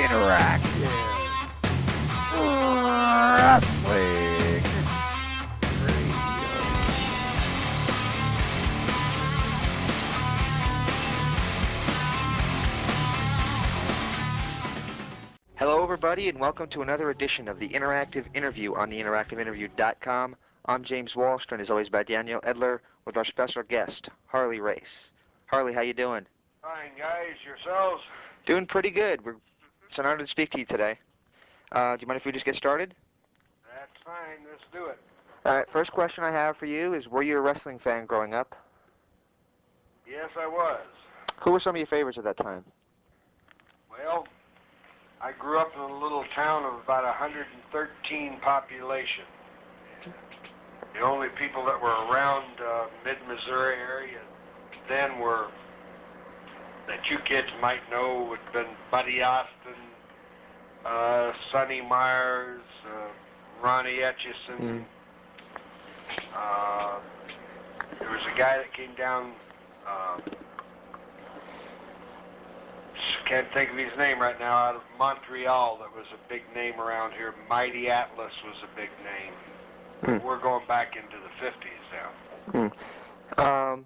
Interactive Wrestling Radio. Hello, everybody, and welcome to another edition of the Interactive Interview on the interactiveinterview.com. I'm James Walsh, joined as always by Daniel Edler with our special guest, Harley Race. Harley, how you doing? Fine, guys. Yourselves? Doing pretty good. It's an honor to speak to you today. Do you mind if we just get started? That's fine. Let's do it. All right, first question I have for you is, were you a wrestling fan growing up? Yes, I was. Who were some of your favorites at that time? Well, I grew up in a little town of about 113 population. The only people that were around mid-Missouri area then were, that you kids might know, would have been Buddy Austin, Sonny Myers, Ronnie Etchison. There was a guy that came down, can't think of his name right now, out of Montreal, that was a big name around here. Mighty Atlas was a big name. We're going back into the 50s now.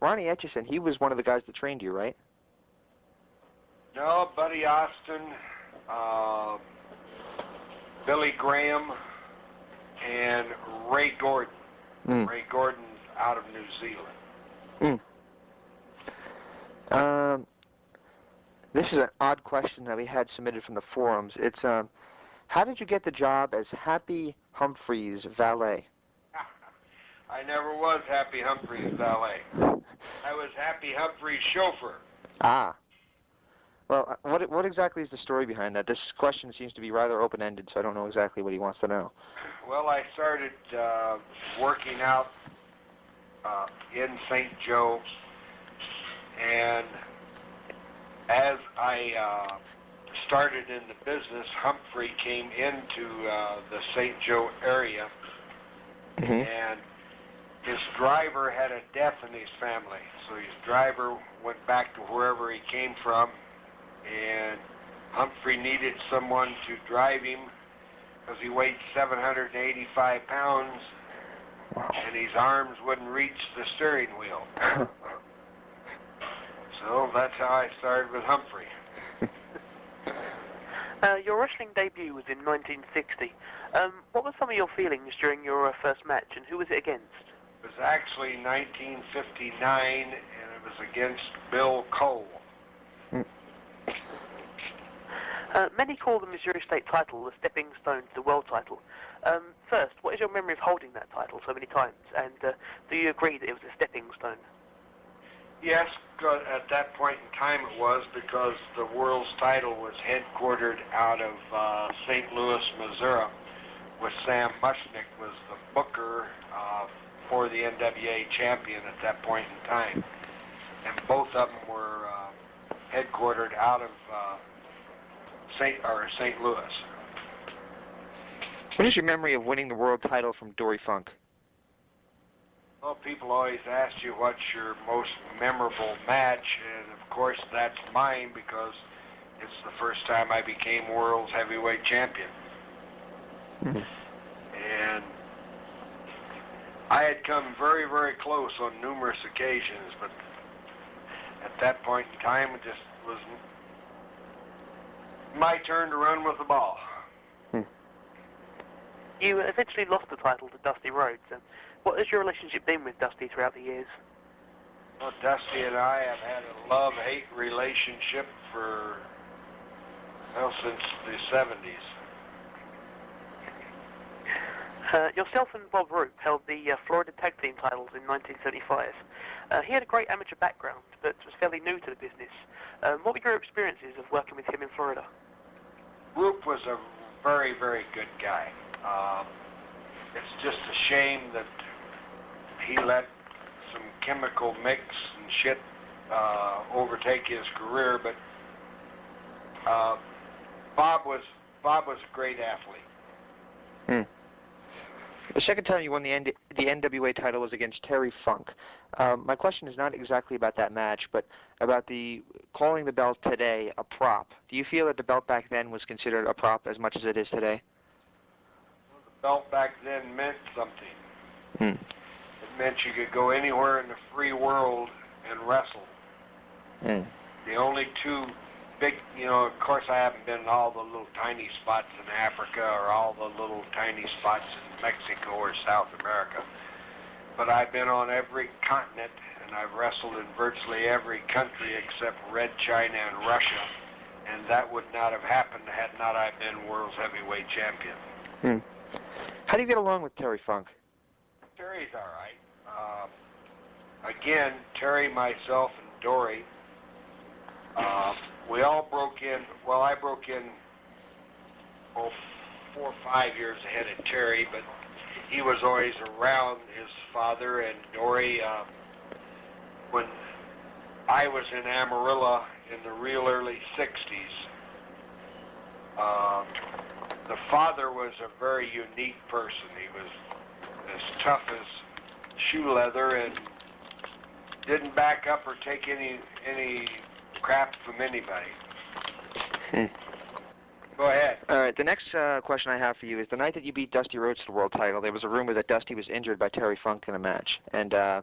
Ronnie Etchison, he was one of the guys that trained you, right? No, Buddy Austin, Billy Graham, and Ray Gordon. Ray Gordon's out of New Zealand. This is an odd question that we had submitted from the forums. It's, how did you get the job as Happy Humphrey's valet? I never was Happy Humphrey's valet. I was Happy Humphrey's chauffeur. Ah. Well, what exactly is the story behind that? This question seems to be rather open-ended, so I don't know exactly what he wants to know. Well, I started working out in St. Joe, and as I started in the business, Humphrey came into the St. Joe area, and his driver had a death in his family, so his driver went back to wherever he came from, and Humphrey needed someone to drive him because he weighed 785 pounds, and his arms wouldn't reach the steering wheel. So that's how I started with Humphrey. Your wrestling debut was in 1960. What were some of your feelings during your first match, and who was it against? It was actually 1959, and it was against Bill Cole. Many call the Missouri State title the stepping stone to the world title. First, what is your memory of holding that title so many times, and do you agree that it was a stepping stone? Yes, at that point in time it was, because the world's title was headquartered out of St. Louis, Missouri, with Sam Mushnick was the booker for the NWA champion at that point in time. And both of them were headquartered out of St. Louis. What is your memory of winning the world title from Dory Funk? Well, people always ask you what's your most memorable match, and of course that's mine, because it's the first time I became world's heavyweight champion. And I had come very, very close on numerous occasions, but at that point in time it just was my turn to run with the ball. You eventually lost the title to Dusty Rhodes. What has your relationship been with Dusty throughout the years? Well, Dusty and I have had a love-hate relationship for, well, since the 70s. Yourself and Bob Roop held the Florida Tag Team titles in 1975. He had a great amateur background, but was fairly new to the business. What were your experiences of working with him in Florida? Roop was a very, very good guy. It's just a shame that he let some chemical mix and shit overtake his career, but Bob was a great athlete. The second time you won the NWA title was against Terry Funk. My question is not exactly about that match, but about calling the belt today a prop. Do you feel that the belt back then was considered a prop as much as it is today? Well, the belt back then meant something. Hmm. It meant you could go anywhere in the free world and wrestle. Hmm. The only two big, of course I haven't been in all the little tiny spots in Africa or all the little tiny spots in Mexico or South America. But I've been on every continent, and I've wrestled in virtually every country except Red China and Russia, and that would not have happened had not I been world's heavyweight champion. Hmm. How do you get along with Terry Funk? Terry's all right. Again, Terry, myself, and Dory, we all broke in. Well, I broke in 4 or 5 years ahead of Terry, but he was always around his father and Dory. When I was in Amarillo in the real early 60s, the father was a very unique person. He was as tough as shoe leather and didn't back up or take any crap from anybody. Hmm. Go ahead. All right, the next question I have for you is the night that you beat Dusty Rhodes to the world title, there was a rumor that Dusty was injured by Terry Funk in a match. And the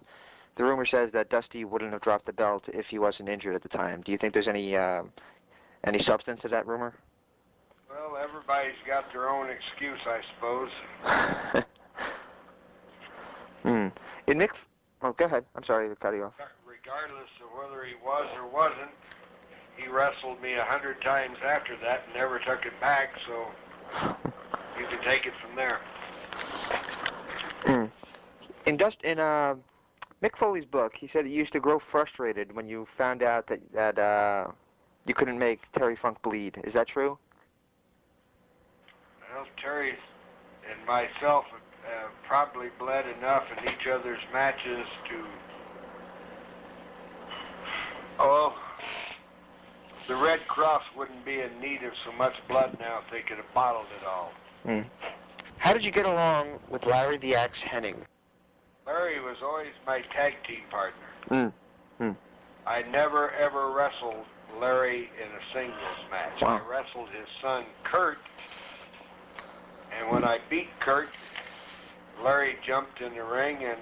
rumor says that Dusty wouldn't have dropped the belt if he wasn't injured at the time. Do you think there's any substance to that rumor? Well, everybody's got their own excuse, I suppose. Hmm. Oh, go ahead. I'm sorry to cut you off. Regardless of whether he was or wasn't, he wrestled me 100 times after that and never took it back, so you can take it from there. In Mick Foley's book, he said he used to grow frustrated when you found out that you couldn't make Terry Funk bleed. Is that true? Well, Terry and myself have probably bled enough in each other's matches to... Oh, the Red Cross wouldn't be in need of so much blood now if they could have bottled it all. Hmm. How did you get along with Larry the Axe Hennig? Larry was always my tag team partner. Hmm. Hmm. I never ever wrestled Larry in a singles match. Wow. I wrestled his son Kurt, and when I beat Kurt, Larry jumped in the ring and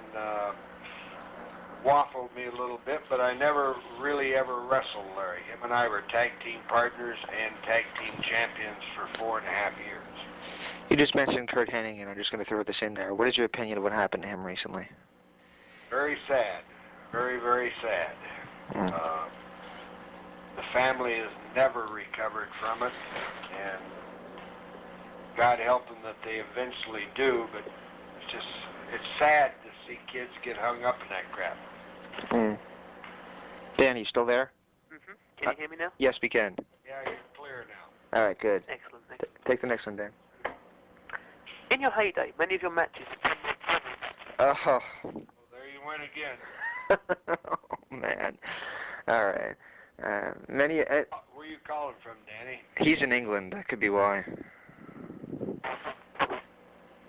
waffled me a little bit, but I never really ever wrestled Larry. Him and I were tag team partners and tag team champions for 4.5 years. You just mentioned Kurt Hennig, and I'm just going to throw this in there. What is your opinion of what happened to him recently? Very sad. Very, very sad. The family has never recovered from it, and God help them that they eventually do, but it's sad to see kids get hung up in that crap. Mm. Dan, you still there? Mm-hmm. Can you hear me now? Yes, we can. Yeah, you're clear now. All right, good. Excellent. Take the next one, Dan. In your heyday, many of your matches... Oh. Well, there you went again. Oh, man. All right. Where are you calling from, Danny? He's in England. That could be why.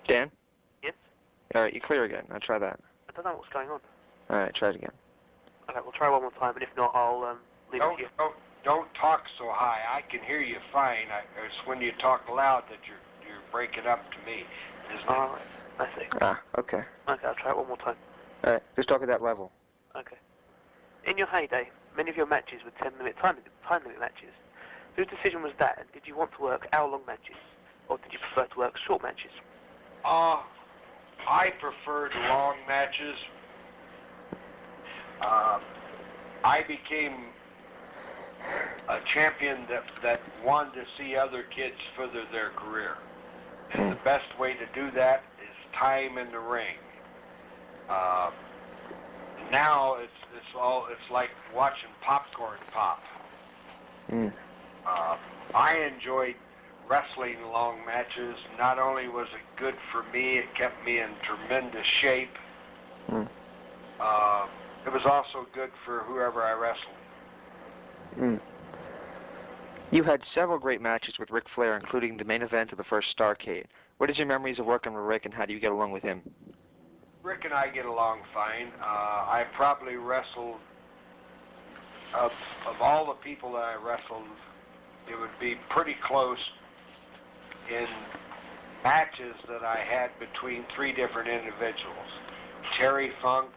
Dan? Yes? All right, you clear again. I'll try that. I don't know what's going on. All right, try it again. Okay, we'll try one more time, and if not, I'll leave it here. Don't talk so high. I can hear you fine. It's when you talk loud that you're breaking up to me, isn't it? All right, I see. Okay. Okay, I'll try it one more time. All right, just talk at that level. Okay. In your heyday, many of your matches were 10-minute time limit matches. Whose decision was that, and did you want to work hour-long matches, or did you prefer to work short matches? I preferred long matches. I became a champion that wanted to see other kids further their career. And the best way to do that is time in the ring. Now it's like watching popcorn pop. I enjoyed wrestling long matches. Not only was it good for me, it kept me in tremendous shape. It was also good for whoever I wrestled. You had several great matches with Ric Flair, including the main event of the first Starrcade. What is your memories of working with Rick, and how do you get along with him? Rick and I get along fine. I probably wrestled, of all the people that I wrestled, it would be pretty close in matches that I had between three different individuals: Terry Funk,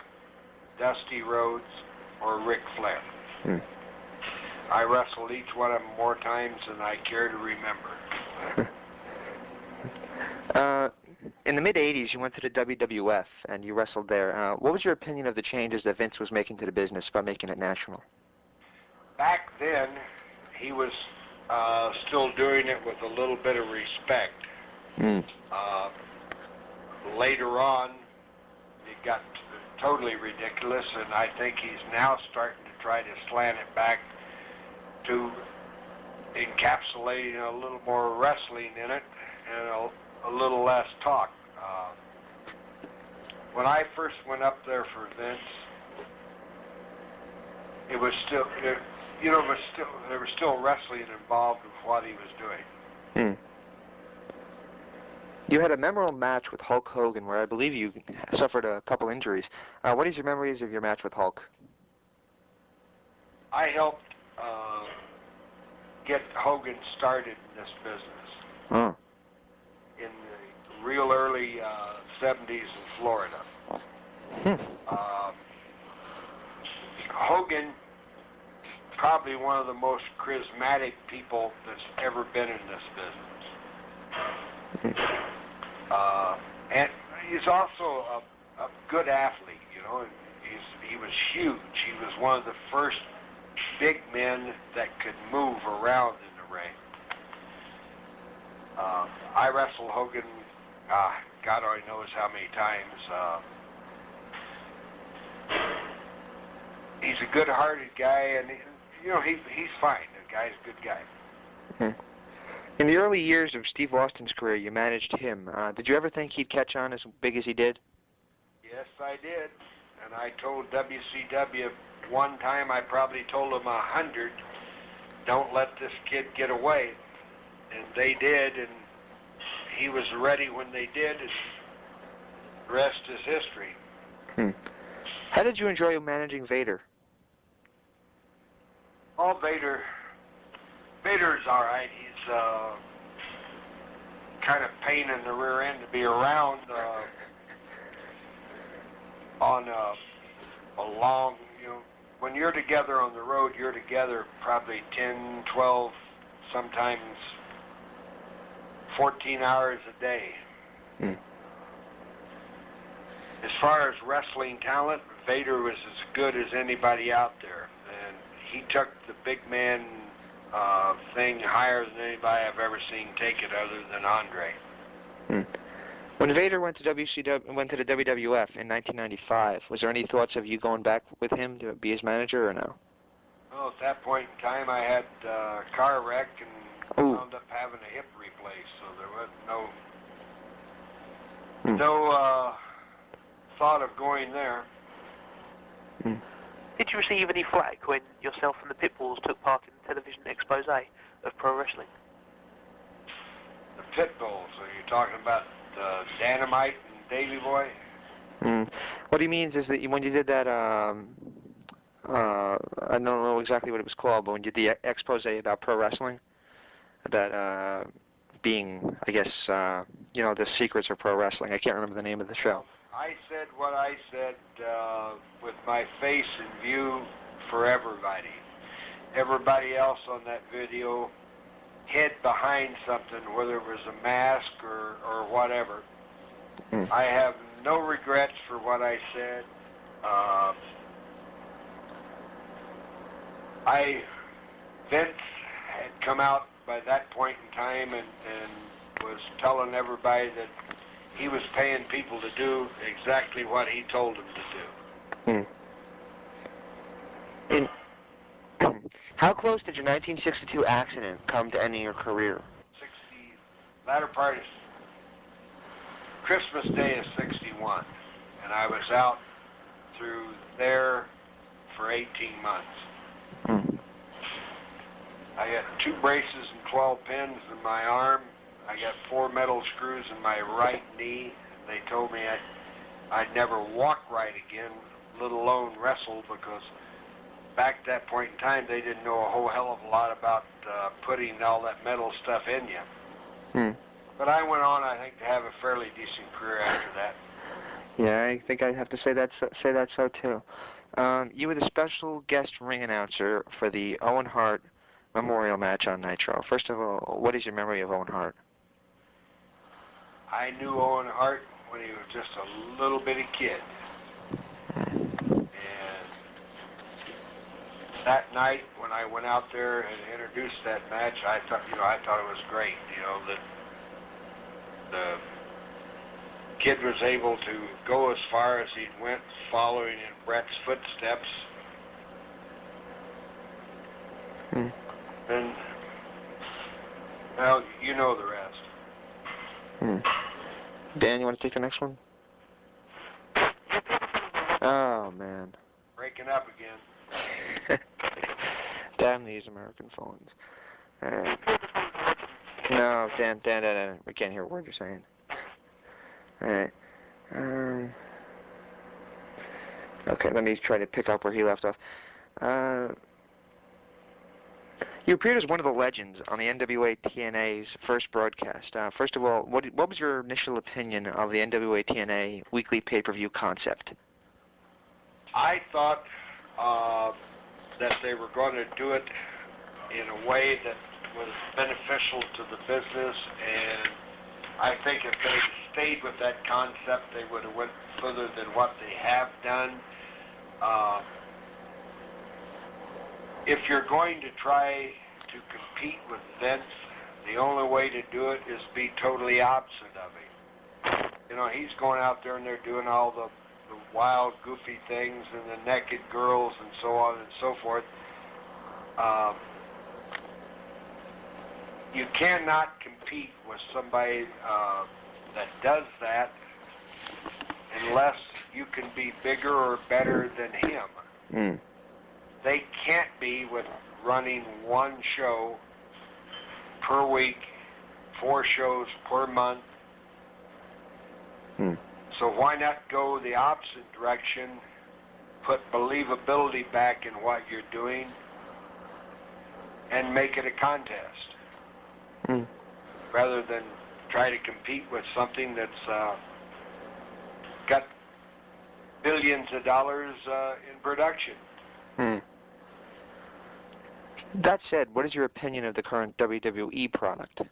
Dusty Rhodes, or Ric Flair. I wrestled each one of them more times than I care to remember. In the mid-'80s, you went to the WWF, and you wrestled there. What was your opinion of the changes that Vince was making to the business by making it national? Back then, he was still doing it with a little bit of respect. Later on, it got totally ridiculous, and I think he's now starting to try to slant it back to encapsulating a little more wrestling in it and a little less talk. When I first went up there for Vince, it was still, there was still wrestling involved with what he was doing. You had a memorable match with Hulk Hogan, where I believe you suffered a couple injuries. What is your memories of your match with Hulk? I helped get Hogan started in this business in the real early 70s in Florida. Hogan, probably one of the most charismatic people that's ever been in this business. And he's also a good athlete, you know. He was huge. He was one of the first big men that could move around in the ring. I wrestled Hogan, God only knows how many times. He's a good-hearted guy, and he's fine. The guy's a good guy. In the early years of Steve Austin's career, you managed him. Did you ever think he'd catch on as big as he did? Yes, I did. And I told WCW one time, I probably told them 100, don't let this kid get away. And they did, and he was ready when they did, and the rest is history. How did you enjoy managing Vader? Oh, Vader's all right. He's kind of pain in the rear end to be around on a long, when you're together on the road, you're together probably 10, 12, sometimes 14 hours a day. As far as wrestling talent, Vader was as good as anybody out there, and he took the big man thing higher than anybody I've ever seen take it, other than Andre. When Vader went to the WWF in 1995, was there any thoughts of you going back with him to be his manager, or no? Well, at that point in time, I had a car wreck and wound up having a hip replaced, so there was no thought of going there. Did you receive any flack when yourself and the Pitbulls took part in the television expose of pro wrestling? The Pitbulls? Are you talking about Dynamite and Davey Boy? What he means is that when you did that, I don't know exactly what it was called, but when you did the expose about pro wrestling, about being, I guess, the secrets of pro wrestling. I can't remember the name of the show. I said what I said with my face in view for everybody. Everybody else on that video hid behind something, whether it was a mask or whatever. I have no regrets for what I said. Vince had come out by that point in time and was telling everybody that he was paying people to do exactly what he told them to do. How close did your 1962 accident come to ending your career? Latter part of Christmas Day of 61, and I was out through there for 18 months. I got 2 braces and 12 pins in my arm. I got 4 metal screws in my right knee. They told me I'd never walk right again, let alone wrestle, because back at that point in time, they didn't know a whole hell of a lot about putting all that metal stuff in you. But I went on, I think, to have a fairly decent career after that. Yeah, I think I'd have to say that so too. You were the special guest ring announcer for the Owen Hart Memorial match on Nitro. First of all, what is your memory of Owen Hart? I knew Owen Hart when he was just a little bitty kid. And that night when I went out there and introduced that match, I thought it was great, that the kid was able to go as far as he went, following in Brett's footsteps. And, well, you know the rest. Dan, you want to take the next one? Oh, man. Breaking up again. Damn these American phones. No, Dan, we can't hear a word you're saying. Alright. Okay, let me try to pick up where he left off. You appeared as one of the legends on the NWA TNA's first broadcast. First of all, what was your initial opinion of the NWA TNA weekly pay-per-view concept? I thought that they were going to do it in a way that was beneficial to the business, and I think if they stayed with that concept, they would have went further than what they have done. If you're going to try to compete with Vince, the only way to do it is be totally opposite of him. He's going out there and they're doing all the wild, goofy things and the naked girls and so on and so forth. You cannot compete with somebody that does that unless you can be bigger or better than him. They can't be with running one show per week, 4 shows per month. So why not go the opposite direction, put believability back in what you're doing, and make it a contest, rather than try to compete with something that's got billions of dollars in production. That said, what is your opinion of the current WWE product?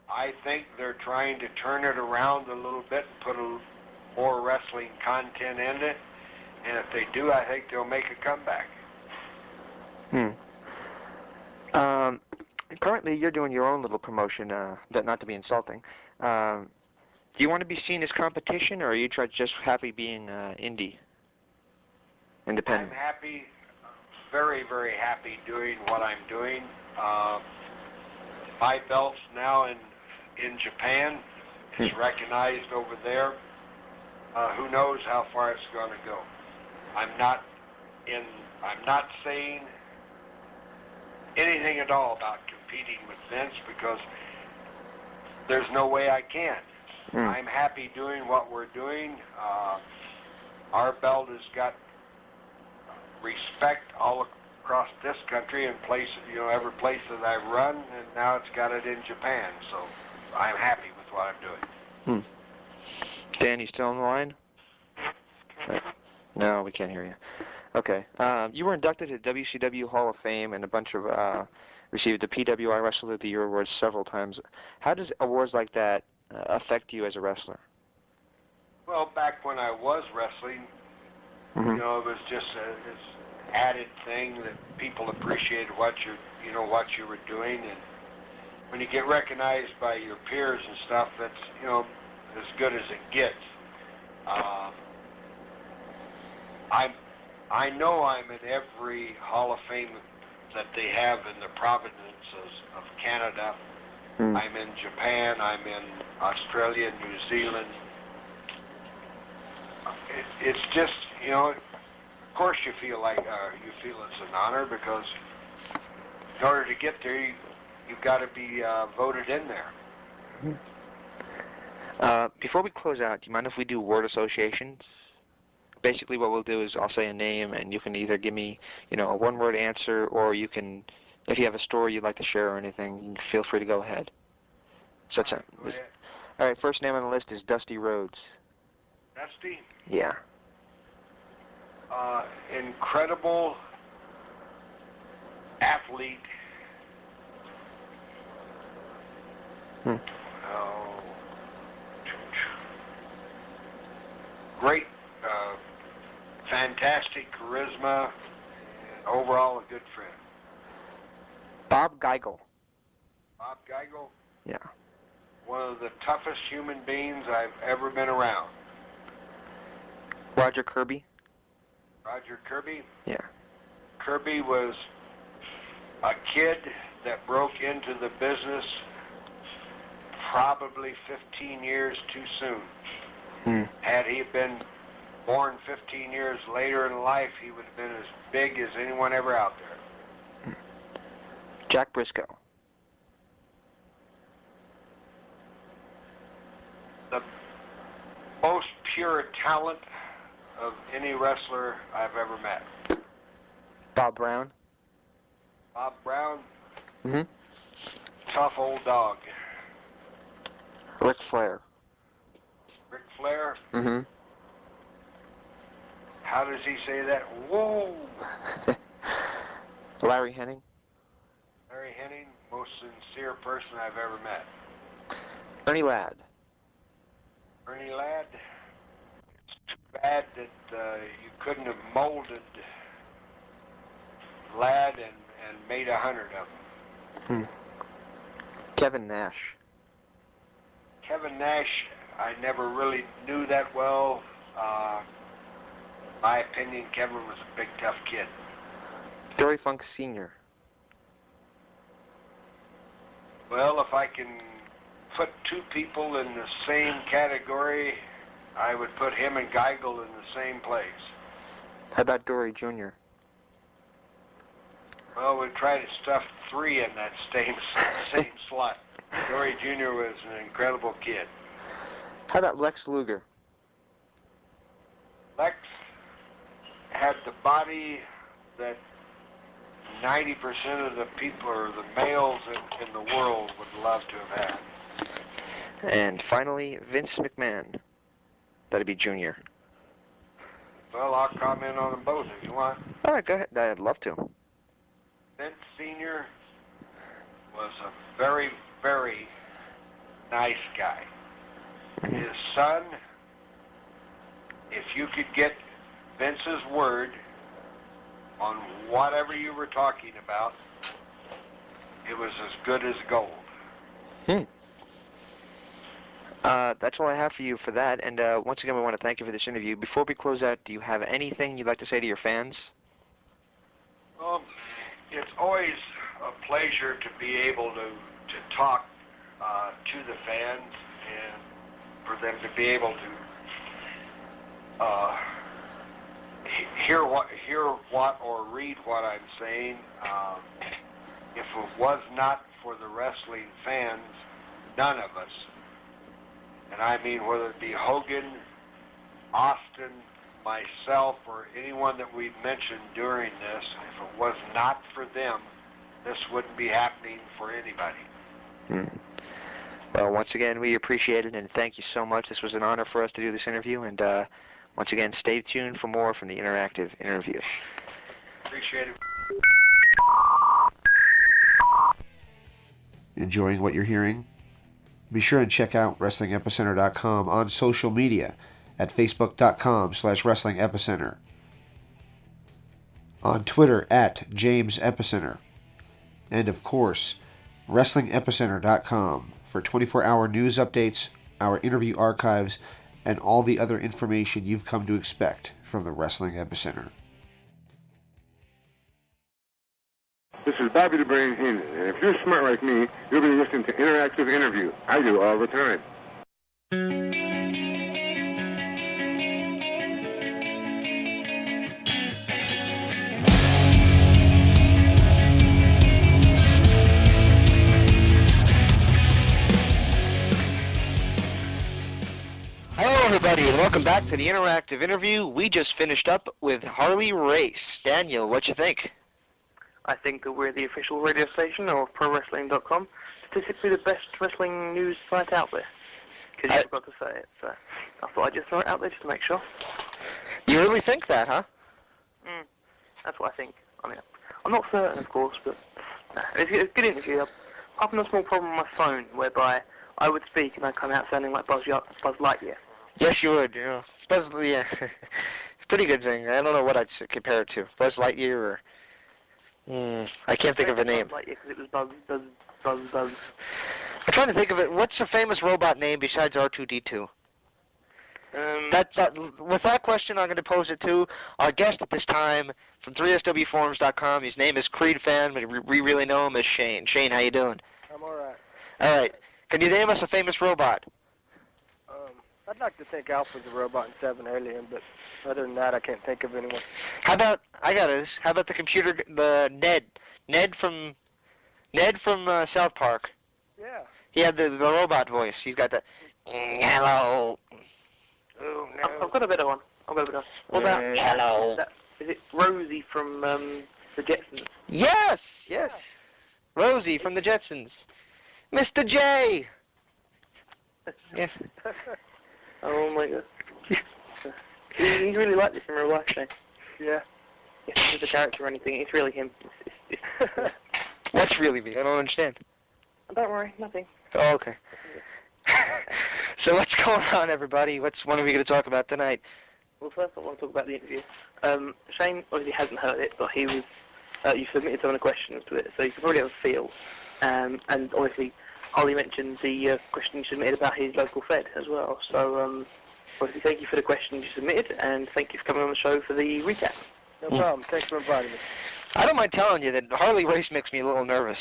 I think they're trying to turn it around a little bit and put more wrestling content in it, and if they do, I think they'll make a comeback. Currently, you're doing your own little promotion, not to be insulting. Do you want to be seen as competition, or are you just happy being indie, independent? I'm happy, very, very happy doing what I'm doing. My belt's now in Japan. It's recognized over there. Who knows how far it's going to go? I'm not saying anything at all about competing with Vince, because there's no way I can. I'm happy doing what we're doing. Our belt has got respect all across this country and places, every place that I've run, and now it's got it in Japan. So I'm happy with what I'm doing. Dan, you still on the line? No, we can't hear you. Okay. You were inducted to WCW Hall of Fame and received the PWI Wrestler of the Year awards several times. How does awards like that affect you as a wrestler? Well, back when I was wrestling, it was just this added thing that people appreciated what you were doing, and when you get recognized by your peers and stuff, that's as good as it gets. I know I'm in every Hall of Fame that they have in the provinces of Canada. I'm in Japan, I'm in Australia, New Zealand. It's just, of course you feel it's an honor, because in order to get there, you've got to be voted in there. Before we close out, do you mind if we do word associations? Basically what we'll do is I'll say a name, and you can either give me, a one-word answer, or you can, if you have a story you'd like to share or anything, feel free to go ahead. So that's Go ahead. all right, first name on the list is Dusty Rhodes. Dusty? Yeah. Incredible athlete. Oh, great, fantastic charisma, and overall a good friend. Bob Geigel. Bob Geigel, Yeah. one of the toughest human beings I've ever been around. Roger Kirby. Roger Kirby. Yeah. Kirby was a kid that broke into the business probably 15 years too soon. Had he been born 15 years later in life, he would have been as big as anyone ever out there. Jack Briscoe. The most pure talent of any wrestler I've ever met. Bob Brown. Bob Brown, Mm-hmm. tough old dog. Ric Flair. Ric Flair, Mm-hmm. how does he say that? Whoa! Larry Henning. Larry Henning, most sincere person I've ever met. Ernie Ladd. Ernie Ladd, it's too bad that you couldn't have molded Ladd and made 100 of them. Kevin Nash. Kevin Nash, I never really knew that well. My opinion, Kevin was a big, tough kid. Dory Funk Sr. Well, if I can put two people in the same category, I would put him and Geigel in the same place. How about Dory Jr.? Well, we tried to stuff three in that same slot. Dory Jr. was an incredible kid. How about Lex Luger? Lex had the body that 90% of the people or the males in the world would love to have had. And finally, Vince McMahon. That'd be Junior. Well, I'll comment on them both if you want. All right, go ahead. I'd love to. Vince Sr. was a very, very nice guy. His son, if you could get Vince's word on whatever you were talking about, it was as good as gold. That's all I have for you for that. And once again, we want to thank you for this interview. Before we close out, do you have anything you'd like to say to your fans? It's always a pleasure to be able to talk to the fans and for them to be able to hear what or read what I'm saying. If it was not for the wrestling fans, none of us, and I mean whether it be Hogan, Austin, myself, or anyone that we've mentioned during this, if it was not for them, this wouldn't be happening for anybody. Well, once again, we appreciate it, and thank you so much. This was an honor for us to do this interview, and once again, stay tuned for more from the Interactive Interview. Appreciate it. Enjoying what you're hearing? Be sure and check out WrestlingEpicenter.com on social media at Facebook.com/WrestlingEpicenter, on Twitter at James Epicenter, and of course, WrestlingEpicenter.com for 24-hour news updates, our interview archives, and all the other information you've come to expect from the Wrestling Epicenter. This is Bobby the Brain Heenan, and if you're smart like me, you'll be listening to Interactive Interview. I do all the time. Howdy, and welcome back to the interactive interview. We just finished up with Harley Race. Daniel, what you think? I think that we're the official radio station of ProWrestling.com, statistically the best wrestling news site out there. Because you forgot to say it, so I thought I'd just throw it out there just to make sure. You really think that, huh? That's what I think. I mean, I'm not certain, of course, but it's a good interview. Apart from a small problem on my phone, whereby I would speak and I'd come out sounding like Buzz Lightyear. Yes, you would. Yeah, Buzz. Yeah, it's a pretty good thing. I don't know what I'd compare it to. Buzz Lightyear, or I can't think of a name. Buzz Lightyear because it was Buzz. I'm trying to think of it. What's a famous robot name besides R2-D2? With that question, I'm going to pose it to our guest at this time from 3swforums.com. His name is Creed Fan, but we really know him as Shane. Shane, how you doing? I'm all right. All right. Can you name us a famous robot? I'd like to think Alpha's a robot and Seven Alien, but other than that, I can't think of anyone. How about the computer, the Ned from South Park? Yeah. He had the robot voice. He's got the hello. Oh, no. I've got a better one. What about hello? Is it Rosie from the Jetsons? Yes. Rosie from the Jetsons. Mr. J. Yes. Oh my God. He's really like this in real life, Shane. Yeah. It's not a character or anything. It's really him. What's really me? I don't understand. Don't worry, nothing. Oh, okay. So what's going on, everybody? What are we going to talk about tonight? Well, first I want to talk about the interview. Shane obviously hasn't heard it, but he was. You submitted some of the questions to it, so you can probably have a feel. And obviously, Holly mentioned the question you submitted about his local Fed as well. So, obviously, thank you for the questions you submitted, and thank you for coming on the show for the recap. No problem. Thanks for inviting me. I don't mind telling you that Harley Race makes me a little nervous.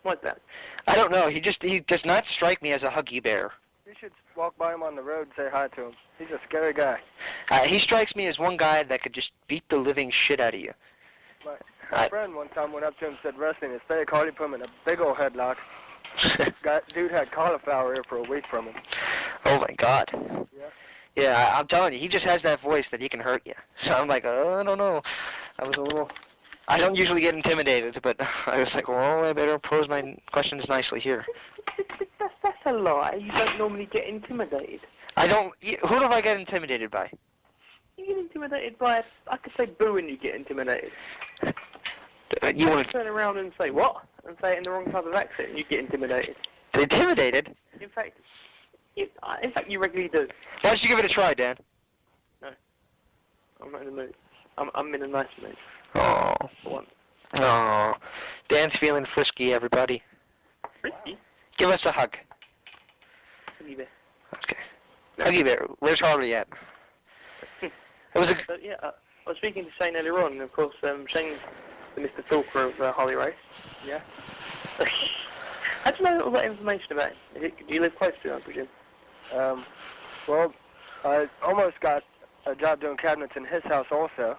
Why's that? I don't know. He does not strike me as a huggy bear. You should walk by him on the road and say hi to him. He's a scary guy. He strikes me as one guy that could just beat the living shit out of you. My friend one time went up to him and said wrestling is fake. Harley put him in a big old headlock. Dude had cauliflower ear for a week from him. Oh my God. Yeah. Yeah, I'm telling you, he just has that voice that he can hurt you. So I'm like, I don't know. I don't usually get intimidated, but I was like, well, I better pose my questions nicely here. That's a lie. You don't normally get intimidated. I don't. Who do I get intimidated by? You get intimidated by, I could say boo and you get intimidated. You want to turn around and say what? And say it in the wrong type of accent and you get intimidated. Intimidated? In fact, you regularly do. Why don't you give it a try, Dan? No. I'm not in the mood. I'm in a nice mood. Oh. For once. Oh. Dan's feeling frisky, everybody. Frisky? Give us a hug. Huggy bear. Okay. Huggy bear. Where's Harley at? It was a... Yeah, I was speaking to Shane earlier on, and of course, Shane's the Mr. Talker of Harley Race. Yeah. How do you know all that information about him? Do you live close to him, I presume? Well, I almost got a job doing cabinets in his house also.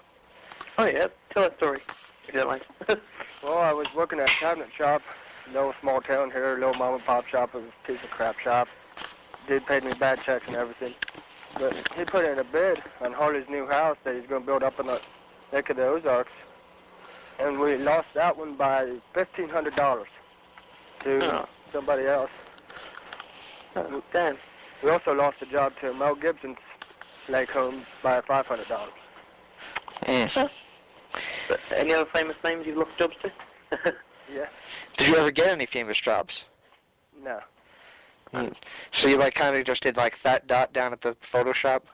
Oh yeah, tell that story, if you don't mind. Well, I was working at a cabinet shop, little small town here, little mom and pop shop. It was a piece of crap shop. Dude paid me bad checks and everything. But he put in a bid on Harley's new house that he's going to build up in the neck of the Ozarks. And we lost that one by $1,500 to somebody else. Oh, damn. We also lost a job to Mel Gibson's lake home by $500. Mm. But any other famous names you've lost jobs to? Yeah. Did you ever get any famous jobs? No. Mm. So you kind of just did Fat Dot down at the photo shop?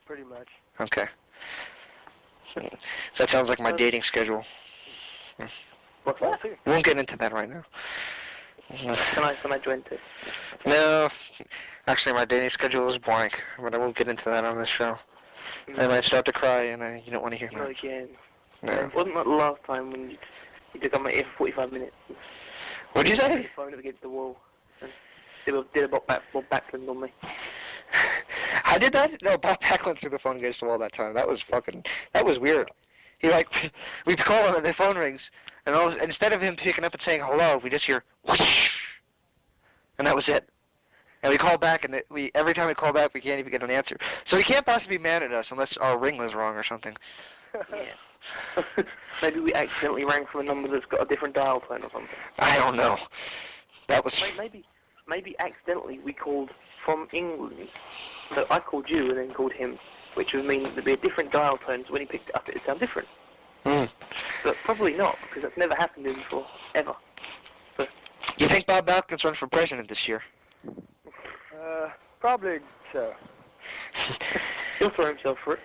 Pretty much. Okay. So that sounds like my dating schedule. What's that? We won't get into that right now. Can I join too? No. Actually, my dating schedule is blank, but I won't get into that on this show. I might start to cry, and you don't want to hear that. Again. No. Wasn't that the last time when you took on my ear for 45 minutes? What'd you say? Your phone up against the wall. And did a Bob Backlund on me. I did that? No, Bob Backlund threw the phone against the wall that time. That was weird. He we call him and the phone rings, and instead of him picking up and saying hello, we just hear whoosh, and that was it. And we call back, and every time we call back, we can't even get an answer. So he can't possibly be mad at us unless our ring was wrong or something. Yeah. Maybe we accidentally rang from a number that's got a different dial tone or something. I don't know. That was... Maybe accidentally we called from England. So I called you and then called him, which would mean there'd be a different dial tone, so when he picked it up, it would sound different. But probably not, because that's never happened to him before, ever. So. You think Bob Balkin's run for president this year? Probably so. He'll throw himself for it.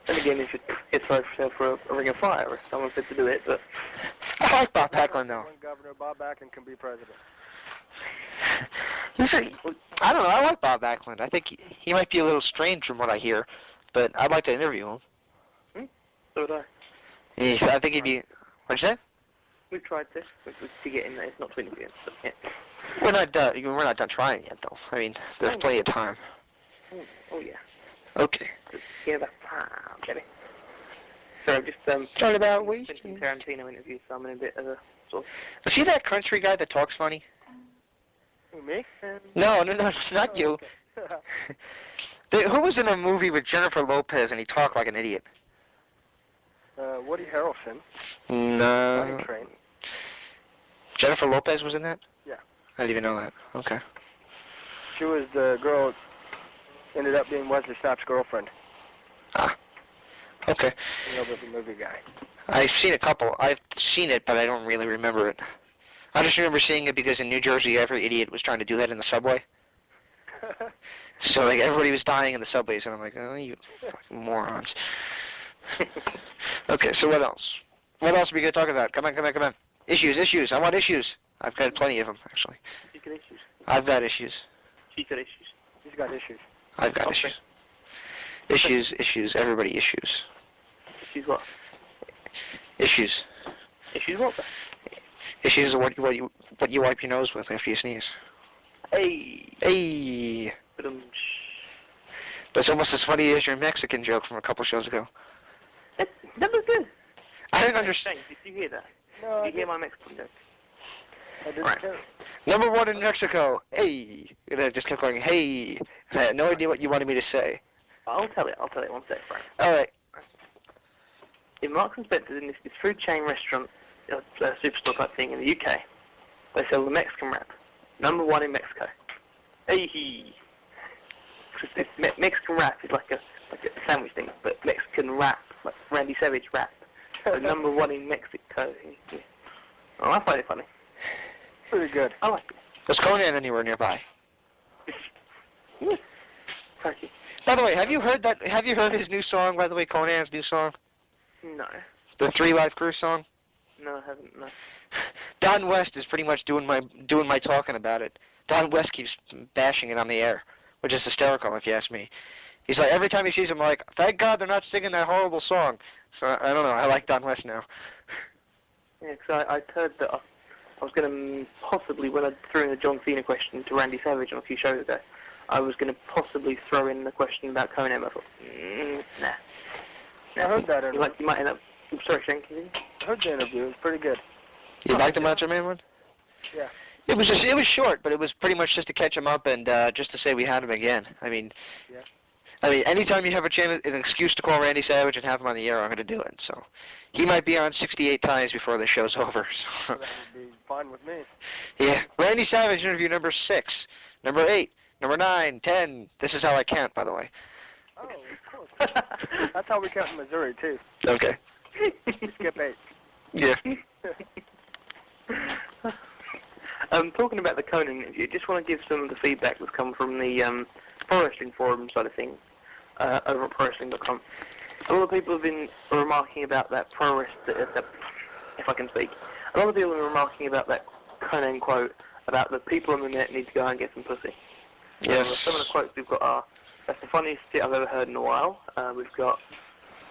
And again, he'd throw himself for a ring of fire if someone said to do it, but... I like Bob Backlund, though. When Governor Bob Backlund can be president. I don't know, I like Bob Backlund. I think he might be a little strange from what I hear, but I'd like to interview him. So would I. Yeah, I think he'd be... What'd you say? We've tried to get in there. It's not to interview him, but yeah. We're not done trying yet, though. I mean, there's plenty of time. Oh yeah. Okay. Just give us time, baby. So I've just Talking about been some Tarantino interviews, so I'm in a bit of a sort of... See that country guy that talks funny? Me? No, not you. Okay. Who was in a movie with Jennifer Lopez and he talked like an idiot? Woody Harrelson. No. Money Train. Jennifer Lopez was in that? Yeah. I didn't even know that. Okay. She was the girl that ended up being Wesley Snipes' girlfriend. Ah. Okay. A little bit of a movie guy. I've seen a couple. I've seen it, but I don't really remember it. I just remember seeing it because in New Jersey, every idiot was trying to do that in the subway. So, like, everybody was dying in the subways, and I'm like, oh, you fucking morons. Okay, so what else? What else are we going to talk about? Come on. Issues. I want issues. I've got plenty of them, actually. You got issues. I've got issues. She's got issues. He's got issues. I've got Okay. issues. Everybody issues. Issues what? Issues. Issues what? Issues are what you wipe your nose with after you sneeze. Hey. That's almost as funny as your Mexican joke from a couple shows ago. That was good. I didn't understand. Did you hear that? No, Did you hear my Mexican joke? I didn't Right. care. Number one in Mexico. Hey. And I just kept going, hey. And I had no idea what you wanted me to say. I'll tell it 1 sec, Frank. All right. In Marks and Spencer's, in this food chain restaurant, superstore type thing in the UK, they sell the Mexican wrap. Number one in Mexico. Hey. Mexican wrap is like a sandwich thing, but Mexican wrap, like Randy Savage wrap. So number one in Mexico. Yeah. Oh, I find it funny. Pretty good. I like it. Was Conan anywhere nearby? Yeah. Thank you. By the way, have you heard his new song, by the way, Conan's new song? No. The 3 Live Crew song? No, I haven't, no. Don West is pretty much doing my talking about it. Don West keeps bashing it on the air, which is hysterical if you ask me. He's like, every time he sees him, like, thank God they're not singing that horrible song. So, I don't know, I like Don West now. Yeah, because I'd heard that I was going to possibly, when I threw in a John Cena question to Randy Savage on a few shows ago, I was going to possibly throw in the question about Conan. I thought, nah. I heard that interview. You might end up... I'm sorry, Shane, can you? I heard the interview. It was pretty good. You like the Macho Man one? Yeah. It was short, but it was pretty much just to catch him up and just to say we had him again. I mean, anytime you have an excuse to call Randy Savage and have him on the air, I'm going to do it. So he might be on 68 times before the show's over. So. That would be fine with me. Yeah, Randy Savage interview number 6, number 8, number 9, 10. This is how I count, by the way. Oh, of course. That's how we count in Missouri, too. Okay. Skip 8. Yeah. Talking about the Conan interview, just want to give some of the feedback that's come from the Pro Wrestling Forum side of things over at ProWrestling.com. A lot of people have been remarking about that if I can speak, a lot of people have been remarking about that Conan quote about the people on the net need to go and get some pussy. Yes. Some of the quotes we've got are, that's the funniest shit I've ever heard in a while. We've got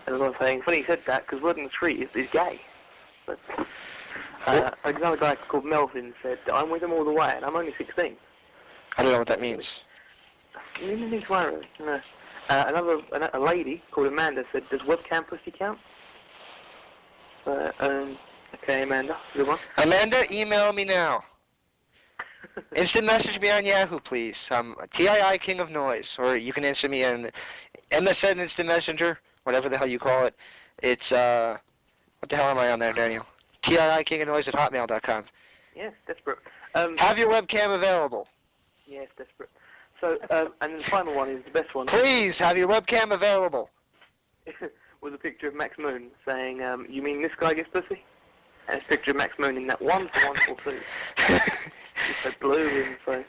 another saying, funny you said that because word on the street is gay. But, another guy called Melvin said, I'm with him all the way and I'm only 16. I don't know what that means. Neither do I really. No. A lady called Amanda said, does webcam pussy count? Okay, Amanda, good one. Amanda, email me now. Instant message me on Yahoo, please. TII King of Noise, or you can answer me on MSN Instant Messenger, whatever the hell you call it. It's what the hell am I on there, Daniel? TII King of Noise at hotmail.com. Yes, desperate. Have your webcam available. Yes, desperate. So, and then the final one is the best one. Please have your webcam available. With a picture of Max Moon saying, "You mean this guy gets pussy?" And it's a picture of Max Moon in that wonderful suit. It's so blue and so.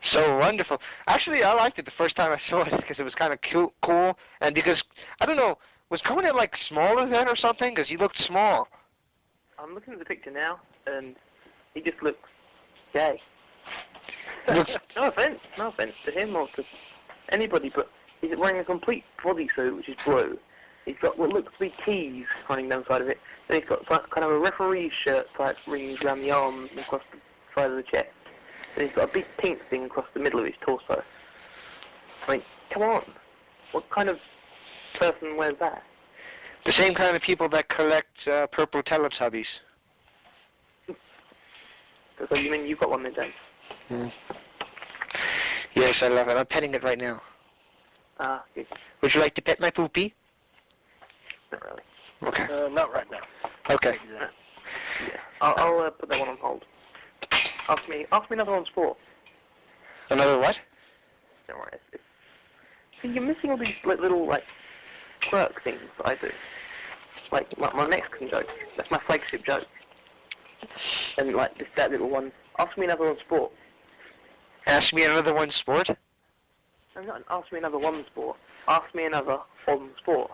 So wonderful. Actually, I liked it the first time I saw it because it was kind of cool, and because I don't know, was Conan like smaller then or something? Because he looked small. I'm looking at the picture now, and he just looks gay. Looks... no offense to him or to anybody, but he's wearing a complete bodysuit which is blue. He's got what looks to be keys running down the side of it. Then he's got kind of a referee's shirt type rings around the arms and across the side of the chest. Then he's got a big pink thing across the middle of his torso. I mean, come on. What kind of person wears that? The same kind of people that collect purple Teletubbies. So you mean you've got one then, James? Mm. Yes, I love it. I'm petting it right now. Ah, good. Would you like to pet my poopy? Not really. Okay. Not right now. Okay. Yeah. I'll put that one on hold. Ask me another one on sport. Another what? Don't worry. See, you're missing all these little quirk things that I do. Like my Mexican joke. That's my flagship joke. And that little one. Ask me another on sport. Ask me another one sport? No, not ask me another one sport. Ask me another on sport.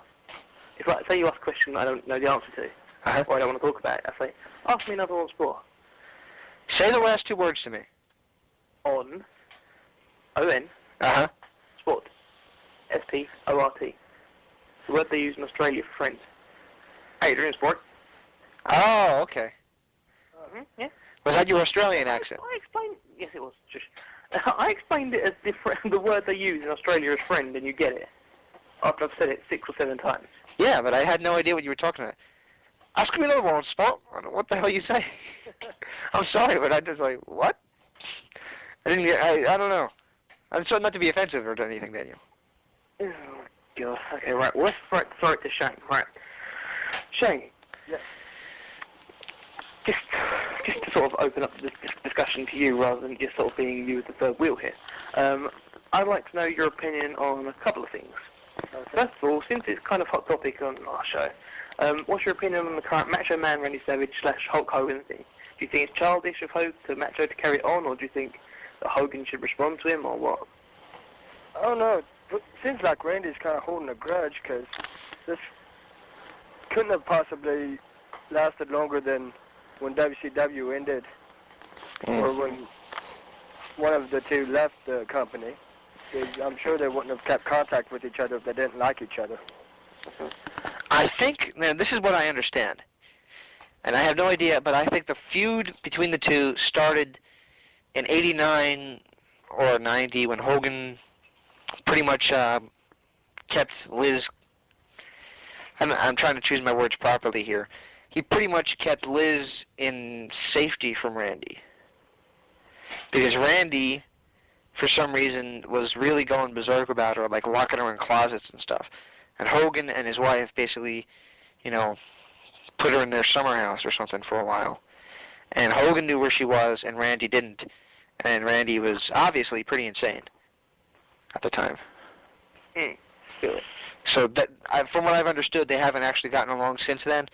If say you ask a question I don't know the answer to, or I don't want to talk about it, I say, ask me another on sport. Say the last two words to me. On. O-N. Uh-huh. Sport. S-P-O-R-T. The word they use in Australia for friends. Hey, you're in sport. Oh, okay. Yeah. Was that your Australian accent? I explained. Yes, it was. I explained it as different. The word they use in Australia as friend, and you get it. After I've said it 6 or 7 times. Yeah, but I had no idea what you were talking about. Ask me another one, sport. What the hell you say? I'm sorry, but I just like, what? I didn't get, I don't know. I'm sorry not to be offensive or anything, Daniel. Oh, God. Okay, right. Well, let's throw it to Shane. Right. Shane. Yeah. Just to sort of open up the discussion to you rather than just sort of being you with the third wheel here. I'd like to know your opinion on a couple of things. First of all, since it's kind of hot topic on our show, what's your opinion on the current Macho Man Randy Savage / Hulk Hogan thing? Do you think it's childish of Macho to carry it on, or do you think that Hogan should respond to him, or what? I don't know. It seems like Randy's kind of holding a grudge because this couldn't have possibly lasted longer than when WCW ended, or when one of the two left the company. I'm sure they wouldn't have kept contact with each other if they didn't like each other. I think, now this is what I understand, and I have no idea, but I think the feud between the two started in 89 or 90 when Hogan pretty much kept Liz, I'm trying to choose my words properly here, he pretty much kept Liz in safety from Randy. Because Randy, for some reason, was really going berserk about her, like locking her in closets and stuff. And Hogan and his wife basically, put her in their summer house or something for a while. And Hogan knew where she was, and Randy didn't. And Randy was obviously pretty insane at the time. Really? So that, from what I've understood, they haven't actually gotten along since then.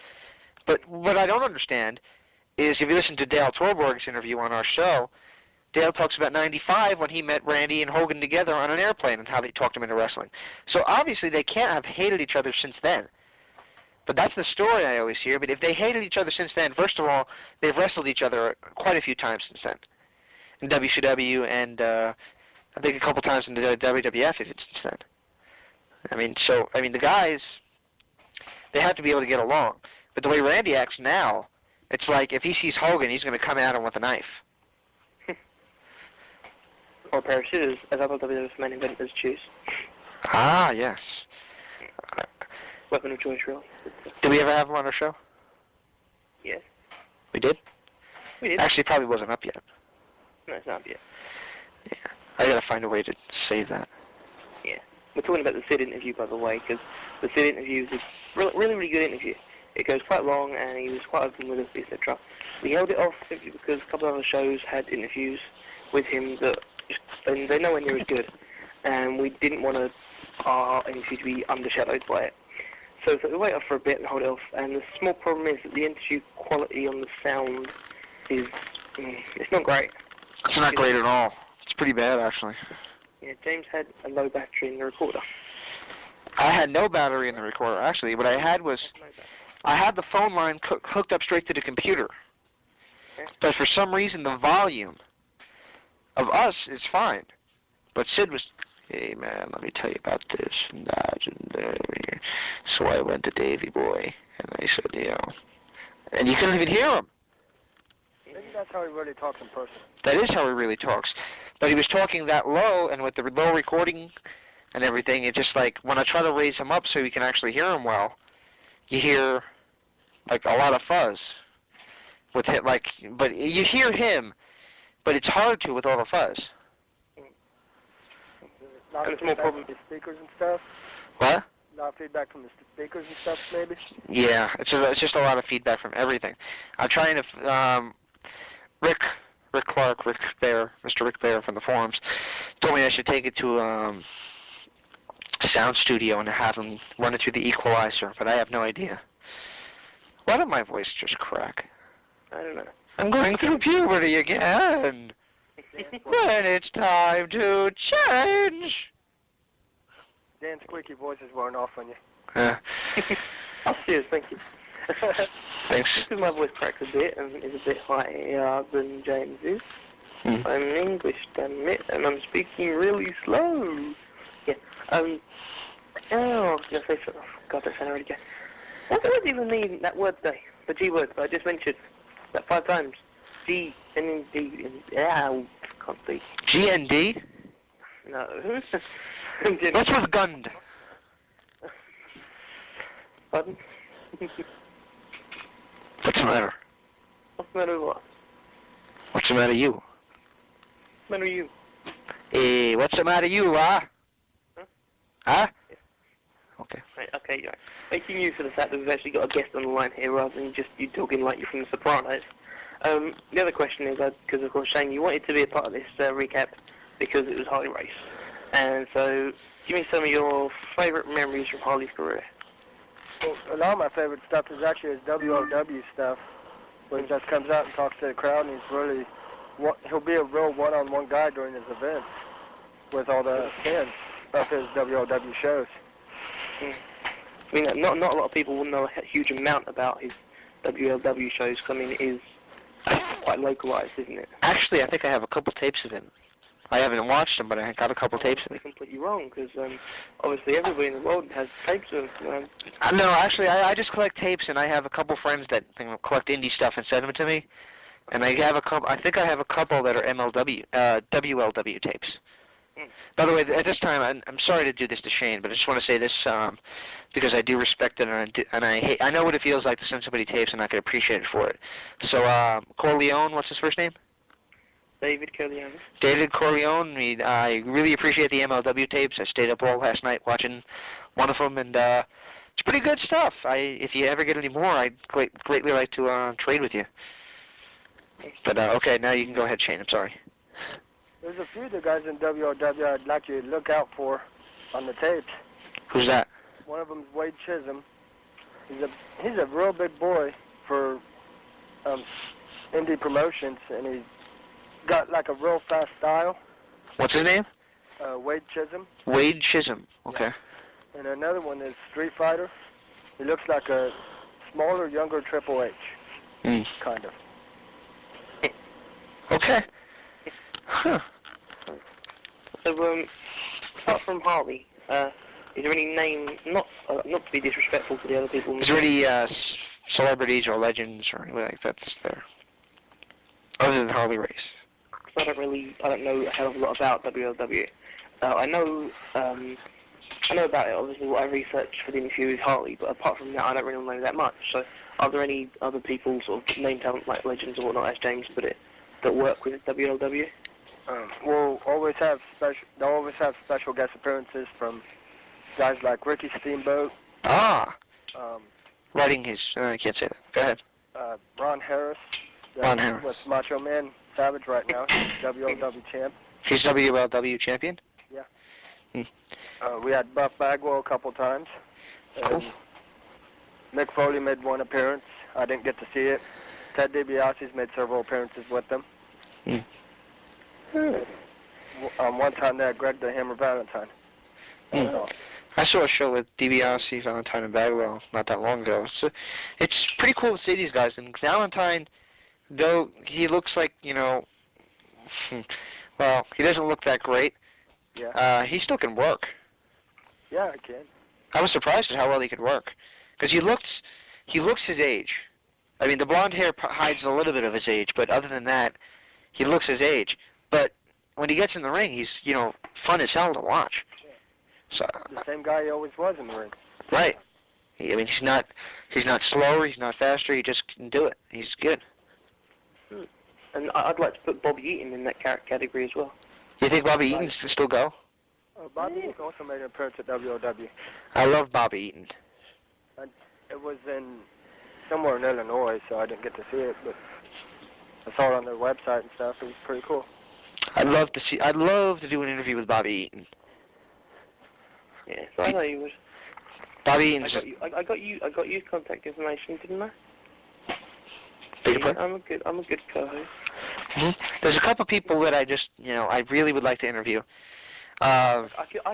But what I don't understand is if you listen to Dale Torborg's interview on our show, Dale talks about 95 when he met Randy and Hogan together on an airplane and how they talked him into wrestling. So obviously they can't have hated each other since then. But that's the story I always hear. But if they hated each other since then, first of all, they've wrestled each other quite a few times since then. In WCW and I think a couple times in the WWF even since then. The guys, they have to be able to get along. But the way Randy acts now, it's like if he sees Hogan, he's going to come at him with a knife. Or a pair of scissors, as other WWF men inventors choose. Ah, yes. Weapon of choice, really. Did we ever have him on our show? Yes. We did? We did. Actually, it probably wasn't up yet. No, it's not yet. Yeah. I gotta find a way to save that. Yeah. We're talking about the Sid interview, by the way, because the Sid interview is a really good interview. It goes quite long, and he was quite open with us, etc. We held it off simply because a couple of other shows had interviews with him that, and they're nowhere near as good, and we didn't want our interview to be undershadowed by it. So we wait off for a bit and hold it off, and the small problem is that the interview quality on the sound is, it's not great. It's not great at all. It's pretty bad, actually. Yeah, James had a low battery in the recorder. I had no battery in the recorder. Actually, what I had was, I had the phone line hooked up straight to the computer. Okay. But for some reason, the volume of us is fine. But Sid was, hey man, let me tell you about this and that and that. So I went to Davy Boy, and I said, you know, and you couldn't even hear him. Maybe that's how he really talks in person. That is how he really talks. But he was talking that low, and with the low recording and everything, it just like, when I try to raise him up so you can actually hear him well, you hear like a lot of fuzz. With it, like, but you hear him, but it's hard to with all the fuzz. A lot of feedback from the speakers and stuff. What? A lot of feedback from the speakers and stuff, maybe. Yeah, it's just a lot of feedback from everything. I'm trying to, Rick Clark, Mr. Rick Bear from the forums, told me I should take it to sound studio and have him run it through the equalizer, but I have no idea. Why did my voice just crack? I don't know. I'm going through puberty again. When it's time to change. Dan's squeaky voice is wearing off on you. Yeah. Oh, serious, thank you. Thanks. Because my voice cracks a bit and is a bit higher than James is. I'm English, damn it, and I'm speaking really slow. Yeah. Oh, I was going to say something. God, that's already go. What does it even mean, that word today? The G word that I just mentioned. That 5 times. G, and D, and I can't speak. G and D? No. What's with Gund? Pardon? What's the matter? What's the matter with what? What's the matter with you? What's the matter with you? Hey, what's the matter with you, huh? Huh? Yeah. Okay. Right, okay, yeah. Making use of the fact that we've actually got a guest on the line here rather than just you talking like you're from The Sopranos. The other question is, because of course, Shane, you wanted to be a part of this recap because it was Harley Race. And so, give me some of your favourite memories from Harley's career. Well, a lot of my favorite stuff is actually his WLW stuff, where he just comes out and talks to the crowd, and he'll be a real one-on-one guy during his events with all the fans of his WLW shows. I mean, not a lot of people will know a huge amount about his WLW shows. I mean, it is quite localized, isn't it? Actually, I think I have a couple tapes of him. I haven't watched them, but I got a couple tapes of You're him. completely wrong, because obviously everybody in the world has tapes of him. No, actually, I just collect tapes, and I have a couple friends that collect indie stuff and send them to me. And I have a couple. I think I have a couple that are WLW tapes. By the way, at this time, I'm sorry to do this to Shane, but I just want to say this because I do respect it, and I know what it feels like to send somebody tapes and not get appreciated for it. So, Corleone, what's his first name? David Corleone. David Corleone. I really appreciate the MLW tapes. I stayed up all last night watching one of them, and it's pretty good stuff. If you ever get any more, I'd greatly like to trade with you. But okay, now you can go ahead, Shane. I'm sorry. There's a few of the guys in WLW I'd like you to look out for on the tapes. Who's that? One of them's Wade Chisholm. He's a real big boy for indie promotions, and he's got like a real fast style. What's his name? Wade Chisholm. Wade Chisholm. Okay. Yeah. And another one is Street Fighter. He looks like a smaller, younger Triple H. Kind of. Okay. Huh. So, apart from Harley, is there any name, not to be disrespectful to the other people? Is there any celebrities or legends or anything like that that's there? Other than Harley Race? I don't know a hell of a lot about WLW. I know about it, obviously. What I researched for the interview is Harley, but apart from that, I don't really know that much. So, are there any other people, sort of name talent like legends or whatnot, as James put it, that work with WLW? They'll always have special guest appearances from guys like Ricky Steamboat. Writing his, I can't say that. Go ahead. Ron Harris. Ron Harris. With Macho Man Savage right now. He's WLW champ. He's WLW champion? Yeah. We had Buff Bagwell a couple times. Cool. Mick Foley made one appearance. I didn't get to see it. Ted DiBiase's made several appearances with them. One time they had Greg the Hammer Valentine. I saw a show with DiBiase, Valentine, and Bagwell not that long ago. So it's pretty cool to see these guys. And Valentine, though he looks like, well, he doesn't look that great. Yeah. He still can work. Yeah, I can. I was surprised at how well he could work, because he looks his age. I mean, the blonde hair hides a little bit of his age, but other than that, he looks his age. But when he gets in the ring, he's fun as hell to watch. So the same guy he always was in the ring. Right. I mean, he's not slower, he's not faster. He just can do it. He's good. And I'd like to put Bobby Eaton in that category as well. You think Bobby Eaton can still go? Bobby Eaton also made an appearance at WLW. I love Bobby Eaton. It was in somewhere in Illinois, so I didn't get to see it, but I saw it on their website and stuff. It was pretty cool. I'd love to do an interview with Bobby Eaton. Yeah, I know you would. Bobby Eaton. I got your contact information, didn't I? Yeah, I'm a good co-host. There's a couple people that I just, I really would like to interview. I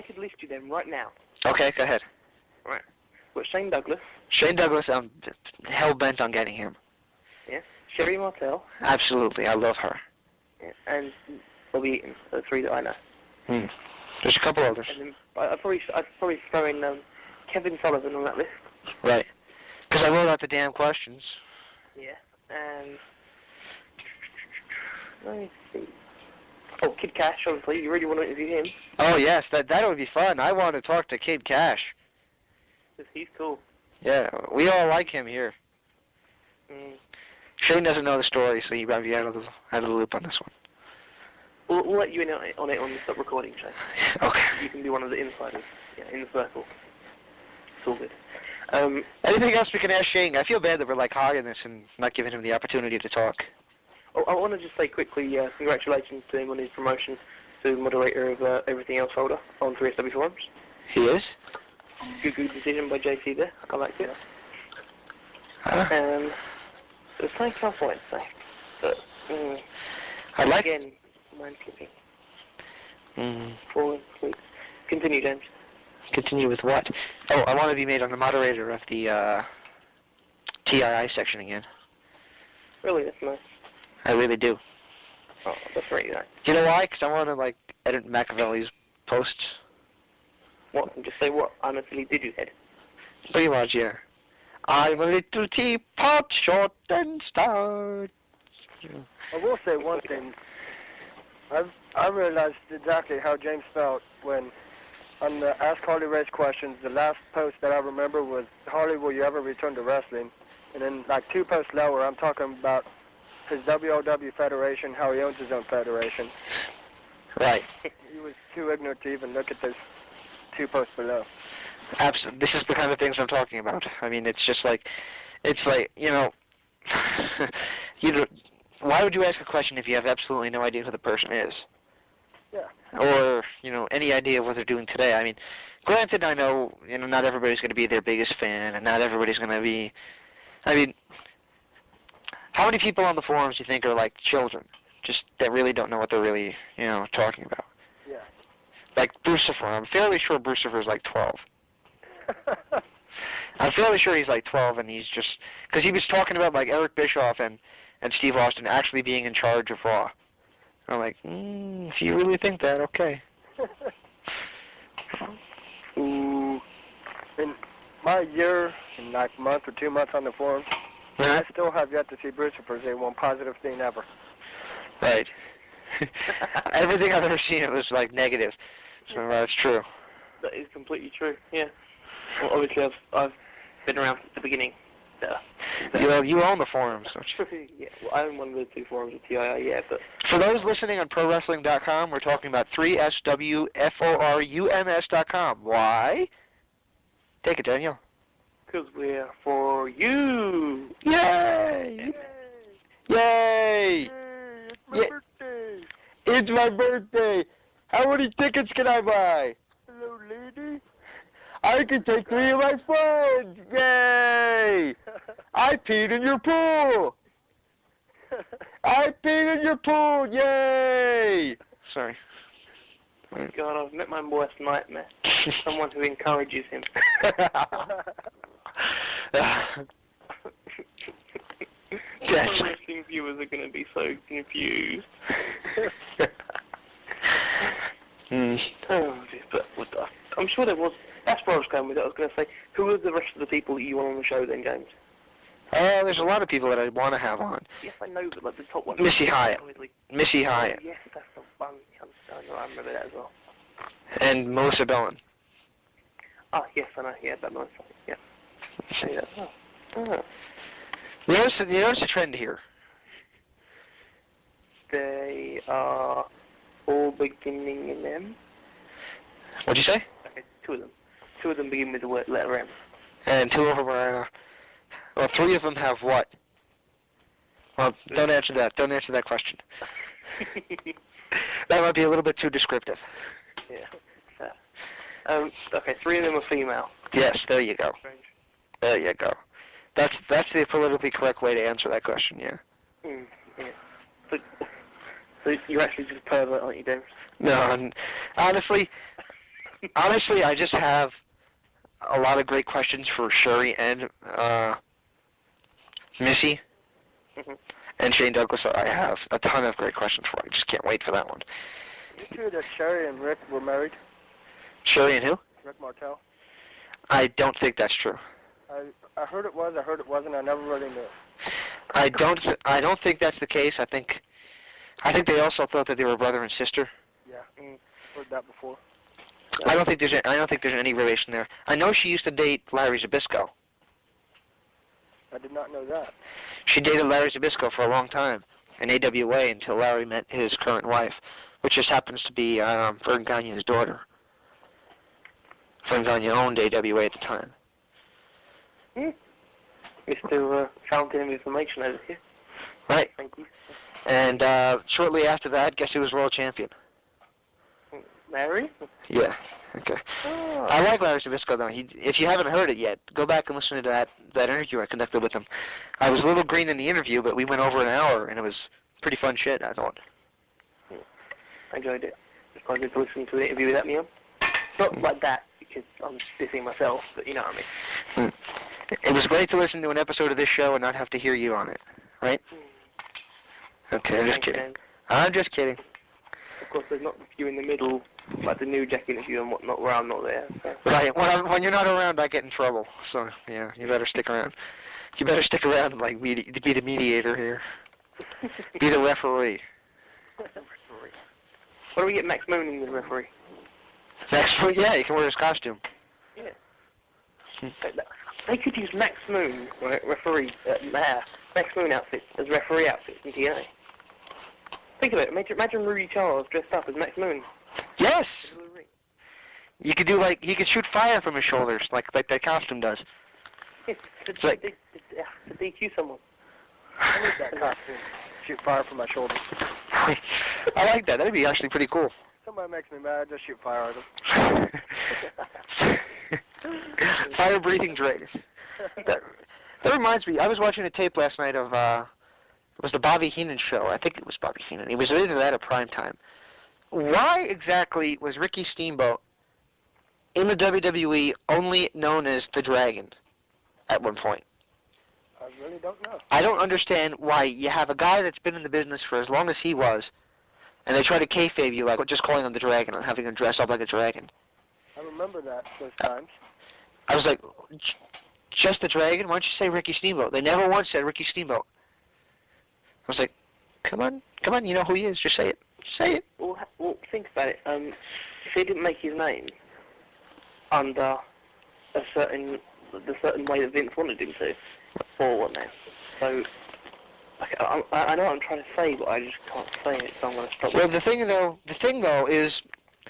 could list you them right now. Okay, go ahead. Right. Well, Shane Douglas. Shane Douglas, I'm hell-bent on getting him. Yeah. Sherry Martel. Absolutely, I love her. Yeah. And Bobby Eaton, the three that I know. There's a couple others. And then I'd probably throw in Kevin Sullivan on that list. Right. Because I wrote out the damn questions. Yeah. And let me see. Oh, Kid Cash, obviously. You really want to interview him? Oh yes, that would be fun. I want to talk to Kid Cash. He's cool. Yeah, we all like him here. Shane doesn't know the story, so he might be out of the loop on this one. We'll let you in on it when we stop recording, Shane. Okay. You can be one of the insiders, in the circle. It's all good. Anything else we can ask Shane? I feel bad that we're hogging this and not giving him the opportunity to talk. Oh, I want to just say quickly, congratulations to him on his promotion to moderator of Everything Else folder on 3SW Forums. He is? Good decision by JC there. I liked it. There's something else I wanted to say, but I like again, mind slipping. Falling asleep. Continue, James. Continue with what? Oh, I want to be made on the moderator of the TII section again. Really, that's nice. I really do. Oh, that's really nice. Do you know why? Because I want to edit Machiavelli's posts. What? And just say what? I'm a silly did-you-head. Pretty much, yeah. I'm a little teapot, short and stout. I will say one thing. I realized exactly how James felt when, on the Ask Harley Race questions, the last post that I remember was, Harley, will you ever return to wrestling? And then 2 posts lower, I'm talking about his WLW federation, how he owns his own federation. Right. He was too ignorant to even look at those 2 posts below. Absolutely. This is the kind of things I'm talking about. I mean, it's just why would you ask a question if you have absolutely no idea who the person is? Yeah. Or, any idea of what they're doing today. I mean, granted, I know, not everybody's going to be their biggest fan, and not everybody's going to be, how many people on the forums do you think are children, just that really don't know what they're really, talking about? Yeah. Like Brucifer. I'm fairly sure Brucifer's 12. I'm fairly sure he's 12, and he's just, because he was talking about Eric Bischoff and Steve Austin actually being in charge of Raw. I'm like, if you really think that, okay. In my year, and month or 2 months on the forums, I still have yet to see Brucifer say one positive thing ever. Right. Everything I've ever seen, it was negative. So that's true. That is completely true. Yeah. Well, obviously, I've been around since the beginning, You own the forums, don't you? Yeah, well, I own one of the two forums at TII, yeah, but... For those listening on ProWrestling.com, we're talking about 3SWFORUMS.com. Why? Take it, Daniel. Because we're for you! Yay! Yay! It's my birthday. It's my birthday! How many tickets can I buy? Hello, lady. I can take 3 of my friends! Yay! I peed in your pool! I peed in your pool! Yay! Sorry. God, I've met my worst nightmare. Someone who encourages him. Wrestling viewers are going to be so confused. Oh, dear, but I'm sure there was. That's where I was going with it. I was going to say, who are the rest of the people that you want on the show then, James? There's a lot of people that I want to have on. Yes, I know, but like the top one. Missy Hyatt. Missy Hyatt. Oh, yes, that's the one. I remember that as well. And Melissa Bellin. Ah, yes, I know. Yeah, that nice. Yeah. Yeah. Oh. You notice a trend here. They are all beginning in M. What'd you say? Okay, two of them. Two of them begin with the word letter M. And 2 of them are, well, 3 of them have what? Well, don't answer that. Don't answer that question. That might be a little bit too descriptive. Yeah. Okay, 3 of them are female. Yes, there you go. Strange. There you go. That's the politically correct way to answer that question, yeah. Yeah. So you're actually just a pervert, aren't you, James? No, and honestly, I just have a lot of great questions for Sherry and Missy and Shane Douglas. I have a ton of great questions for. I just can't wait for that one. You true that Sherry and Rick were married? Sherry and who? Rick Martel. I don't think that's true. I heard it was. I heard it wasn't. I never really knew. I don't think that's the case. I think they also thought that they were brother and sister. Yeah, heard that before. I don't think there's any relation there. I know she used to date Larry Zbyszko. I did not know that. She dated Larry Zbyszko for a long time in AWA until Larry met his current wife, which just happens to be Vern Gagne's daughter. Vern Gagne owned AWA at the time. Mr. Fountain of Information over here. Right. Thank you. And shortly after that, guess who was world champion? Larry? Yeah. Okay. Oh. I like Larry Zbyszko though. If you haven't heard it yet, go back and listen to that interview I conducted with him. I was a little green in the interview, but we went over an hour, and it was pretty fun shit, I thought. I enjoyed it. It's quite good to listen to an interview without me on. Not like that, because I'm dissing myself, but you know what I mean. It was great to listen to an episode of this show and not have to hear you on it, right? Okay, I'm just kidding. I'm just kidding. Of course, there's not you in the middle, like the New Jack interview and whatnot, where I'm not there. So. Right. When you're not around, I get in trouble. So yeah, you better stick around. You better stick around and like be the mediator here. Be the referee. Why do we get Max Moon in the referee? Max Moon, yeah, he can wear his costume. Yeah. They could use Max Moon, right, referee, Max Moon outfits as referee outfits in TNA. Think of it. Imagine Rudy Charles dressed up as Max Moon. Yes. You could do he could shoot fire from his shoulders, like that costume does. It's like to DQ someone. I need that costume. Shoot fire from my shoulders. I like that. That'd be actually pretty cool. Somebody makes me mad, just shoot fire at them. Fire-breathing Drake. That reminds me, I was watching a tape last night of, it was the Bobby Heenan show. I think it was Bobby Heenan. He was into that at prime time. Why exactly was Ricky Steamboat in the WWE only known as the Dragon at one point? I really don't know. I don't understand why you have a guy that's been in the business for as long as he was, and they try to kayfabe you, like just calling him the Dragon and having him dress up like a dragon. I remember those times. I was like, just the Dragon? Why don't you say Ricky Steamboat? They never once said Ricky Steamboat. I was like, come on, you know who he is. Just say it. Just say it. Well, think about it. If he didn't make his name under the certain way that Vince wanted him to, For what now? So, I know what I'm trying to say, but I just can't say it, so I'm going to stop. Well, the thing though is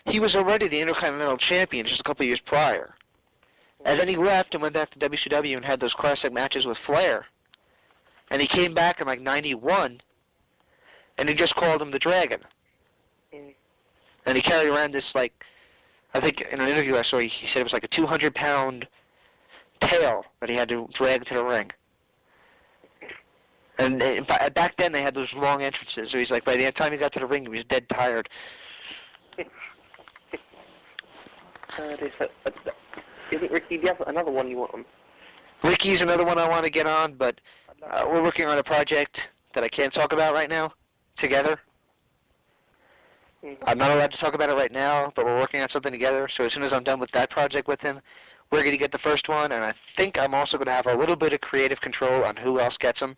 he was already the Intercontinental Champion just a couple of years prior. And then he left and went back to WCW and had those classic matches with Flair. And he came back in like 91, and he just called him the Dragon. Mm. And he carried around this, like, I think in an interview I saw, he said it was like a 200-pound tail that he had to drag to the ring. And back then they had those long entrances, so he's like, by the time he got to the ring, he was dead tired. Isn't Ricky the other, another one you want on? Ricky's another one I want to get on, but we're working on a project that I can't talk about right now, together. I'm not allowed to talk about it right now, but we're working on something together, so as soon as I'm done with that project with him, we're going to get the first one, and I think I'm also going to have a little bit of creative control on who else gets them.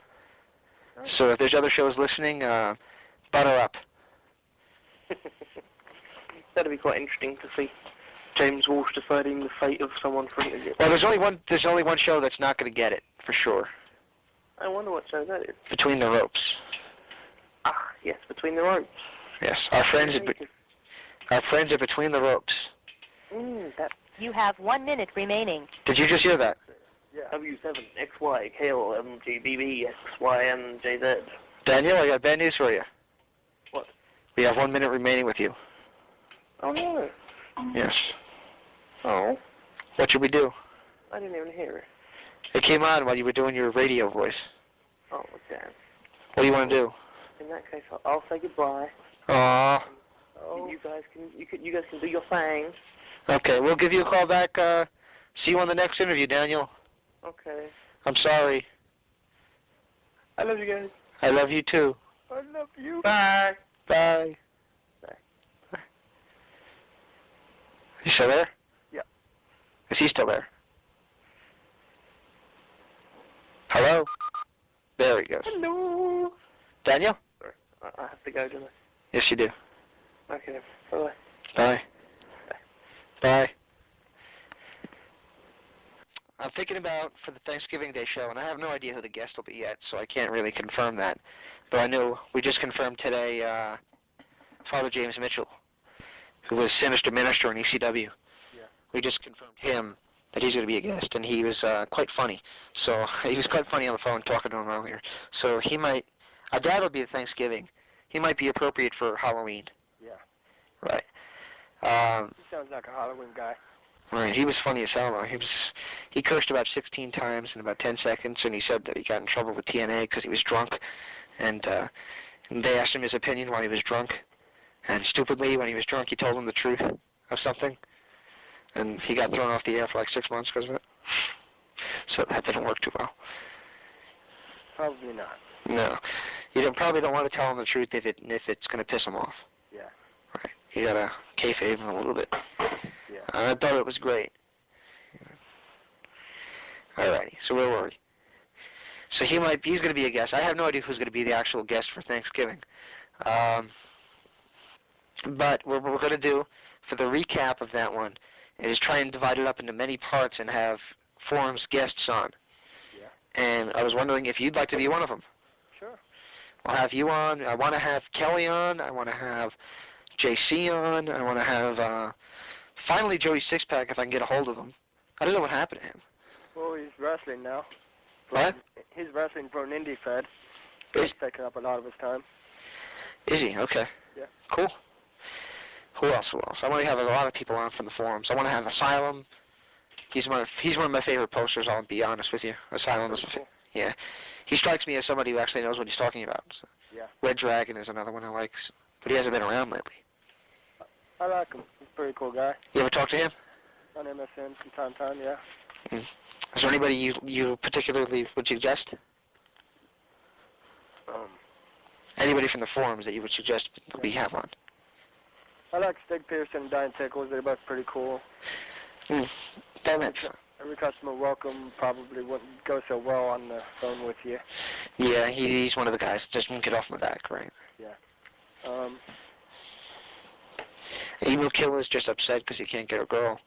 So if there's other shows listening, butter up. That'd be quite interesting to see James Walsh deciding the fate of someone for it. Well, there's only one show that's not going to get it, for sure. I wonder what show that is. Between the Ropes. Ah, yes, Between the Ropes. Yes, our friends are Between the Ropes. That. You have 1 minute remaining. Did you just hear that? Yeah. W7, XY, KL, MGBB, XY, MJZ. Daniel, I got bad news for you. What? We have 1 minute remaining with you. Oh, no. Yes. Oh. What should we do? I didn't even hear it. It came on while you were doing your radio voice. Oh, okay. What do you want to do? In that case, I'll say goodbye. Aww. Oh. You guys can do your thing. Okay, we'll give you a call back. See you on the next interview, Daniel. Okay. I'm sorry. I love you guys. I love you too. I love you. Bye. Bye. Bye. You still there? Yeah. Is he still there? Hello? There he goes. Hello. Daniel? Sorry, I have to go, don't I? Yes, you do. Okay, bye-bye. Bye. Bye. I'm thinking about for the Thanksgiving Day show, and I have no idea who the guest will be yet, so I can't really confirm that. But I know we just confirmed today Father James Mitchell, who was Sinister Minister in ECW. Yeah. We just confirmed him that he's going to be a guest, and he was quite funny. So he was quite funny on the phone talking to him earlier. So he might, I doubt it'll be at Thanksgiving. He might be appropriate for Halloween. Yeah. Right. He sounds like a Halloween guy. Right, he was funny as hell though. He cursed about 16 times in about 10 seconds, and he said that he got in trouble with TNA because he was drunk, and they asked him his opinion while he was drunk, and stupidly when he was drunk he told them the truth of something, and he got thrown off the air for like 6 months because of it. So that didn't work too well. Probably not. No, probably don't want to tell him the truth if it's going to piss him off. Yeah. Right, you gotta kayfabe him a little bit. Yeah. I thought it was great. Alrighty, so where were we? So he's going to be a guest. I have no idea who's going to be the actual guest for Thanksgiving. But what we're going to do for the recap of that one is try and divide it up into many parts and have forums guests on. Yeah. And I was wondering if you'd like to be one of them. Sure. I'll have you on. I want to have Kelly on. I want to have JC on. I want to have finally Joey Sixpack if I can get a hold of him. I don't know what happened to him. Well, he's wrestling now. What? He's wrestling for an indie fed. Is, It's taking up a lot of his time. is he? Okay. Yeah. Cool. Who else? I want to have a lot of people on from the forums. I want to have Asylum. He's one of my favorite posters, I'll be honest with you. Asylum is yeah. He strikes me as somebody who actually knows what he's talking about. So. Yeah. Red Dragon is another one I like, but he hasn't been around lately. I like him. He's a pretty cool guy. You ever talk to him? On MSN from time to time, yeah. Mm. Is there anybody you particularly would suggest? Anybody from the forums that you would suggest we have on? I like Stig Pearson and Diane Tickles. They're both pretty cool. That makes Every customer welcome probably wouldn't go so well on the phone with you. Yeah, he's one of the guys that just won't get off my back, right? Yeah. Emo Killer's just upset because he can't get a girl.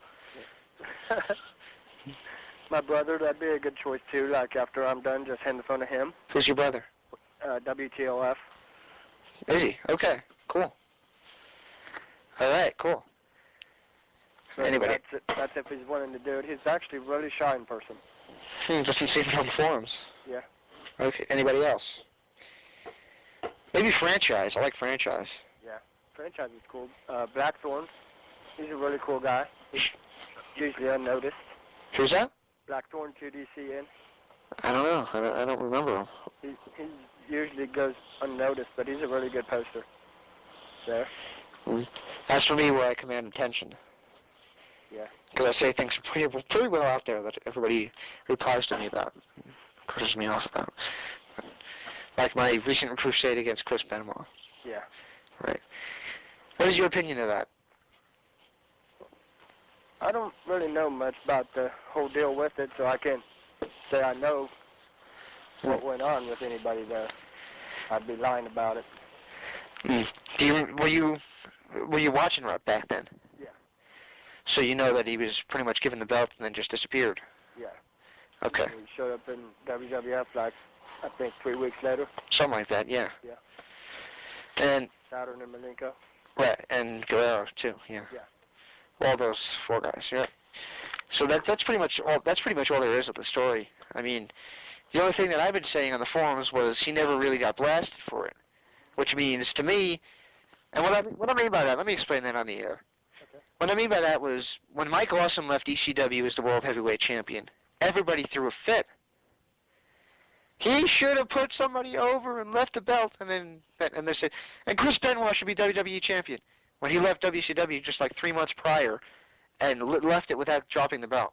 My brother, that'd be a good choice too. Like after I'm done, just hand the phone to him. Who's your brother? WTOF. Is he? Okay, cool. All right, cool. So Anybody? That's if he's willing to do it. He's actually a really shy in person. Doesn't seem on the forums. Yeah. Okay, anybody else? Maybe franchise. I like franchise. Yeah. Franchise is cool. Blackthorn. He's a really cool guy. He's usually unnoticed. Who's that? Blackthorn, QDCN. I don't know. I don't remember him. He usually goes unnoticed, but he's a really good poster. There. That's for me where I command attention. Yeah. Because I say things pretty well out there that everybody replies to me about, pushes me off about. Like my recent crusade against Chris Benoit. Yeah. Right. What is your opinion of that? I don't really know much about the whole deal with it, so I can't say I know what went on with anybody there. I'd be lying about it. Were you watching Rupp back then? Yeah. So you know that he was pretty much given the belt and then just disappeared? Yeah. Okay. He showed up in WWF like, I think 3 weeks later. Something like that, yeah. Yeah. And Saturn and Malenko. right, and Guerrero too, yeah. Yeah. All those 4 guys, yeah. So that's pretty much all there is of the story. I mean, the only thing that I've been saying on the forums was he never really got blasted for it, which means to me, and what I mean by that, let me explain that on the air. Okay. What I mean by that was when Mike Awesome left ECW as the World Heavyweight Champion, everybody threw a fit. He should have put somebody over and left the belt, and they said, and Chris Benoit should be WWE Champion. When he left WCW just like 3 months prior, and left it without dropping the belt.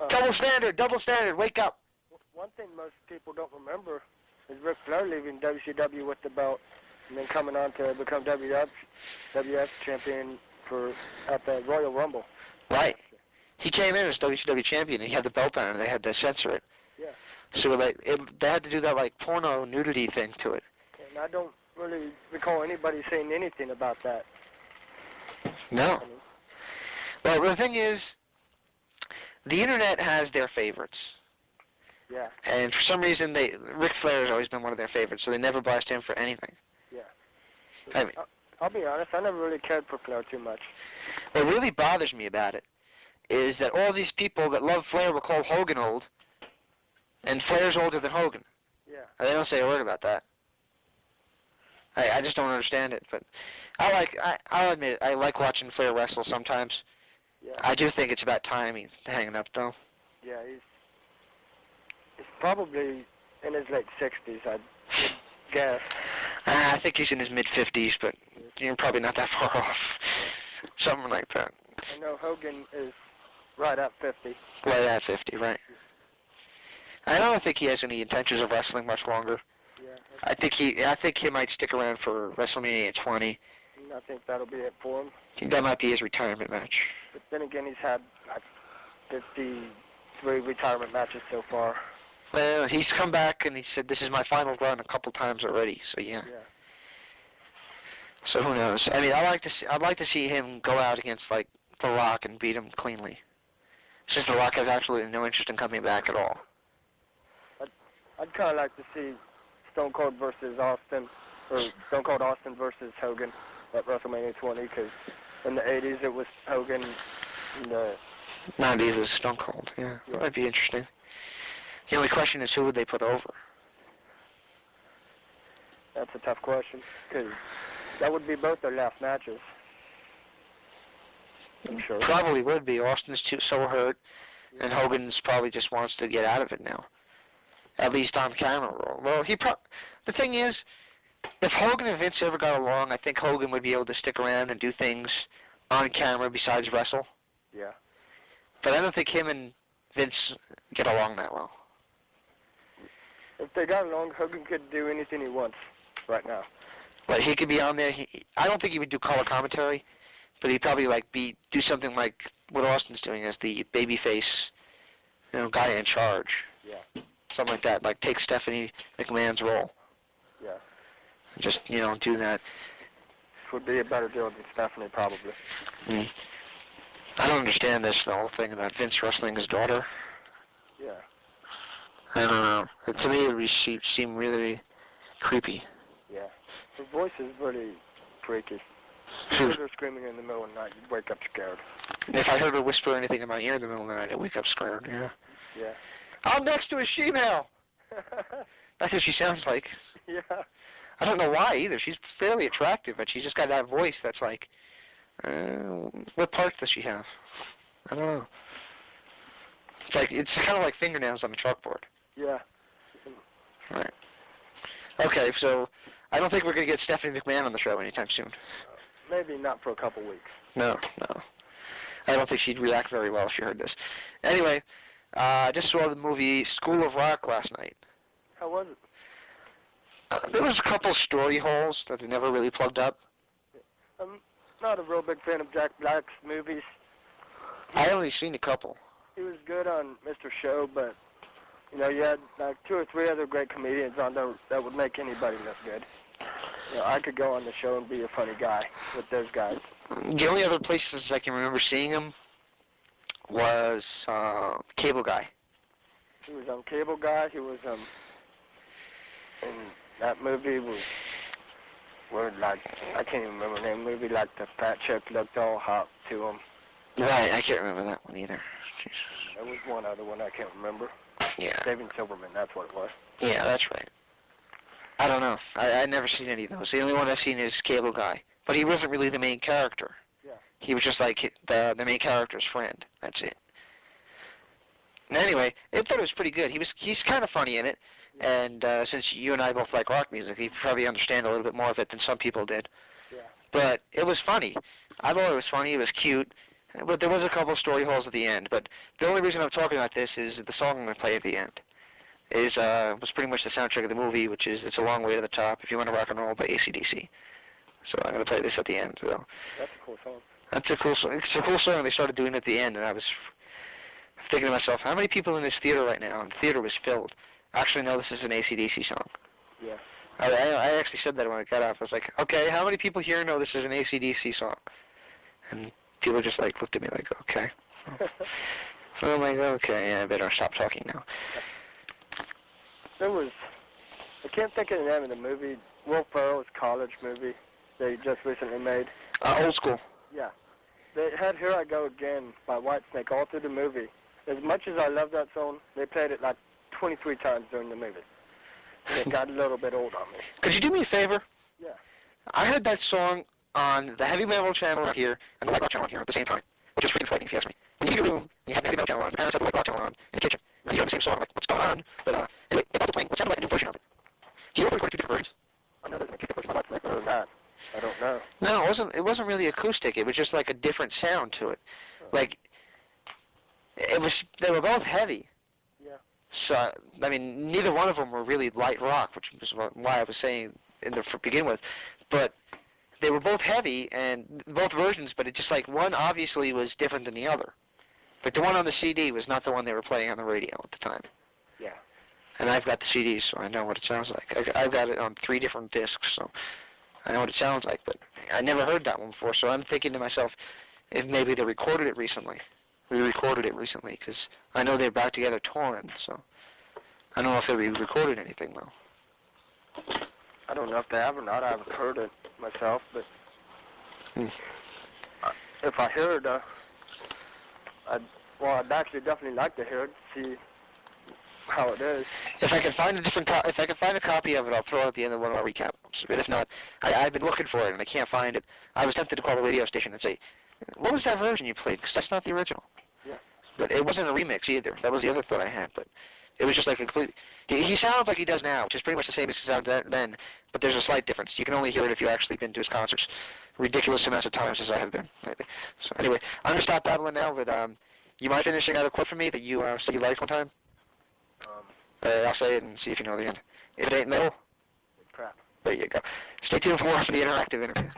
Double standard, wake up. One thing most people don't remember is Ric Flair leaving WCW with the belt and then coming on to become WWF champion at the Royal Rumble. Right. He came in as WCW champion and he had the belt on and they had to censor it. Yeah. So they had to do that like porno nudity thing to it. And I don't really recall anybody saying anything about that. No. Well, the thing is, the internet has their favorites. Yeah. And for some reason, Ric Flair has always been one of their favorites, so they never blast him for anything. Yeah. I mean, I'll be honest, I never really cared for Flair too much. What really bothers me about it is that all these people that love Flair will call Hogan old, and Flair's older than Hogan. Yeah. And they don't say a word about that. I just don't understand it, but I'll admit it, I like watching Flair wrestle sometimes. Yeah. I do think it's about time he's hanging up, though. Yeah, he's probably in his late 60s, I'd guess. I think he's in his mid-50s, but you're probably not that far off. Something like that. I know Hogan is right at 50. Right at 50, right. I don't think he has any intentions of wrestling much longer. Yeah. I think he might stick around for WrestleMania 20. I think that'll be it for him. I think that might be his retirement match. But then again, he's had like 53 retirement matches so far. Well, he's come back and he said this is my final run a couple times already. So yeah. Yeah. So who knows? I mean, I'd like to see him go out against like The Rock and beat him cleanly. Since The Rock has absolutely no interest in coming back at all. I'd kind of like to see Stone Cold versus Austin, or Stone Cold Austin versus Hogan at WrestleMania 20, because in the 80s it was Hogan. In the 90s was Stone Cold. Yeah, that might be interesting. The only question is who would they put over? That's a tough question, because that would be both their last matches. I'm sure. Probably would be. Austin's so hurt, and Hogan's probably just wants to get out of it now. At least on camera roll. Well, the thing is, if Hogan and Vince ever got along, I think Hogan would be able to stick around and do things on camera besides wrestle. Yeah. But I don't think him and Vince get along that well. If they got along, Hogan could do anything he wants right now. But he could be on there. I don't think he would do color commentary, but he'd probably do something like what Austin's doing as the babyface, guy in charge. Yeah. Something like that, like take Stephanie McMahon's role. Yeah. Just, do that. Would be a better deal than Stephanie, probably. Mm. I don't understand this, the whole thing about Vince wrestling his daughter. Yeah. I don't know. To me, it would seem really creepy. Yeah. Her voice is really freaky. If you heard her screaming in the middle of the night, you'd wake up scared. If I heard her whisper anything in my ear in the middle of the night, I'd wake up scared, yeah. Yeah. I'm next to a she-male! That's what she sounds like. Yeah. I don't know why either. She's fairly attractive, but she's just got that voice that's like, what parts does she have? I don't know. It's kind of like fingernails on a chalkboard. Yeah. Right. Okay, so I don't think we're going to get Stephanie McMahon on the show anytime soon. Maybe not for a couple weeks. No. I don't think she'd react very well if she heard this. Anyway, I just saw the movie School of Rock last night. How was it? There was a couple story holes that they never really plugged up. I'm not a real big fan of Jack Black's movies. I only seen a couple. He was good on Mr. Show, but, you know, you had like 2 or 3 other great comedians on there that would make anybody look good. You know, I could go on the show and be a funny guy with those guys. The only other places I can remember seeing him was Cable Guy. He was on Cable Guy. He was in that movie where, like, I can't even remember the name of the movie, like the fat chick looked all hot to him. Right, I can't remember that one either. Jeez. There was one other one I can't remember. Yeah. David Silverman, that's what it was. Yeah, that's right. I don't know. I've never seen any of those. The only one I've seen is Cable Guy. But he wasn't really the main character. Yeah. He was just like the main character's friend. That's it. And anyway, I thought it was pretty good. He's kind of funny in it. And since you and I both like rock music, you probably understand a little bit more of it than some people did. Yeah. But it was funny. I thought it was funny. It was cute. But there was a couple story holes at the end. But the only reason I'm talking about this is the song I'm going to play at the end was pretty much the soundtrack of the movie, which is It's a Long Way to the Top, If You Want to Rock and Roll by AC/DC. So I'm going to play this at the end. So. That's a cool song. That's a cool song. It's a cool song. They started doing it at the end, and I was thinking to myself, how many people in this theater right now? And the theater was filled. Actually, no, this is an AC/DC song. Yeah. I actually said that when I got off. I was like, okay, how many people here know this is an AC/DC song? And people just like looked at me like, okay. So I'm like, okay, yeah, I better stop talking now. There was, I can't think of the name of the movie, Will Ferrell's college movie they just recently made. Old School. Yeah. They had Here I Go Again by Whitesnake all through the movie. As much as I love that song, they played it like 23 times during the movie. And it got a little bit old on me. Could you do me a favor? Yeah. I heard that song on the Heavy Metal channel here and the White Rock channel here at the same time, which is freaking frightening if you ask me. When you get your room, you have the Heavy Metal channel on, the parents have the White Rock channel on in the kitchen, and you hear the same song, like, what's going on? But anyway, it started playing what sounded like a new version of it. Do you know recorded 2 different versions? I know there's a 2 different versions of Whitesnake. That? I don't know. No, it wasn't really acoustic. It was just like a different sound to it. Like, they were both heavy. Yeah. So, I mean, neither one of them were really light rock, which is why I was saying to begin with. But they were both heavy, and both versions, but it just like one obviously was different than the other. But the one on the CD was not the one they were playing on the radio at the time. Yeah. And I've got the CDs, so I know what it sounds like. I've got it on 3 different discs, so I know what it sounds like. But I never heard that one before, so I'm thinking to myself, if maybe they recorded it recently. Re-recorded it recently, because I know they're back together touring, so I don't know if they re-recorded anything, though. I don't know if they have or not. I haven't heard it myself, but if I hear it, I'd actually definitely like to hear it, see how it is. If I can find a copy of it, I'll throw it at the end of one of our recaps. But if not, I've been looking for it and I can't find it. I was tempted to call the radio station and say, "What was that version you played? Because that's not the original." Yeah. But it wasn't a remix either. That was the other thought I had. But it was just like a complete. He sounds like he does now, which is pretty much the same as he sounded then. But there's a slight difference. You can only hear it if you've actually been to his concerts, ridiculous amounts of times as I have been lately. So anyway, I'm gonna stop babbling now. But you mind finishing out a quote for me that you said you liked one time? I'll say it and see if you know the end. If it ain't metal, Crap. there you go. Stay tuned for more for the interactive interview.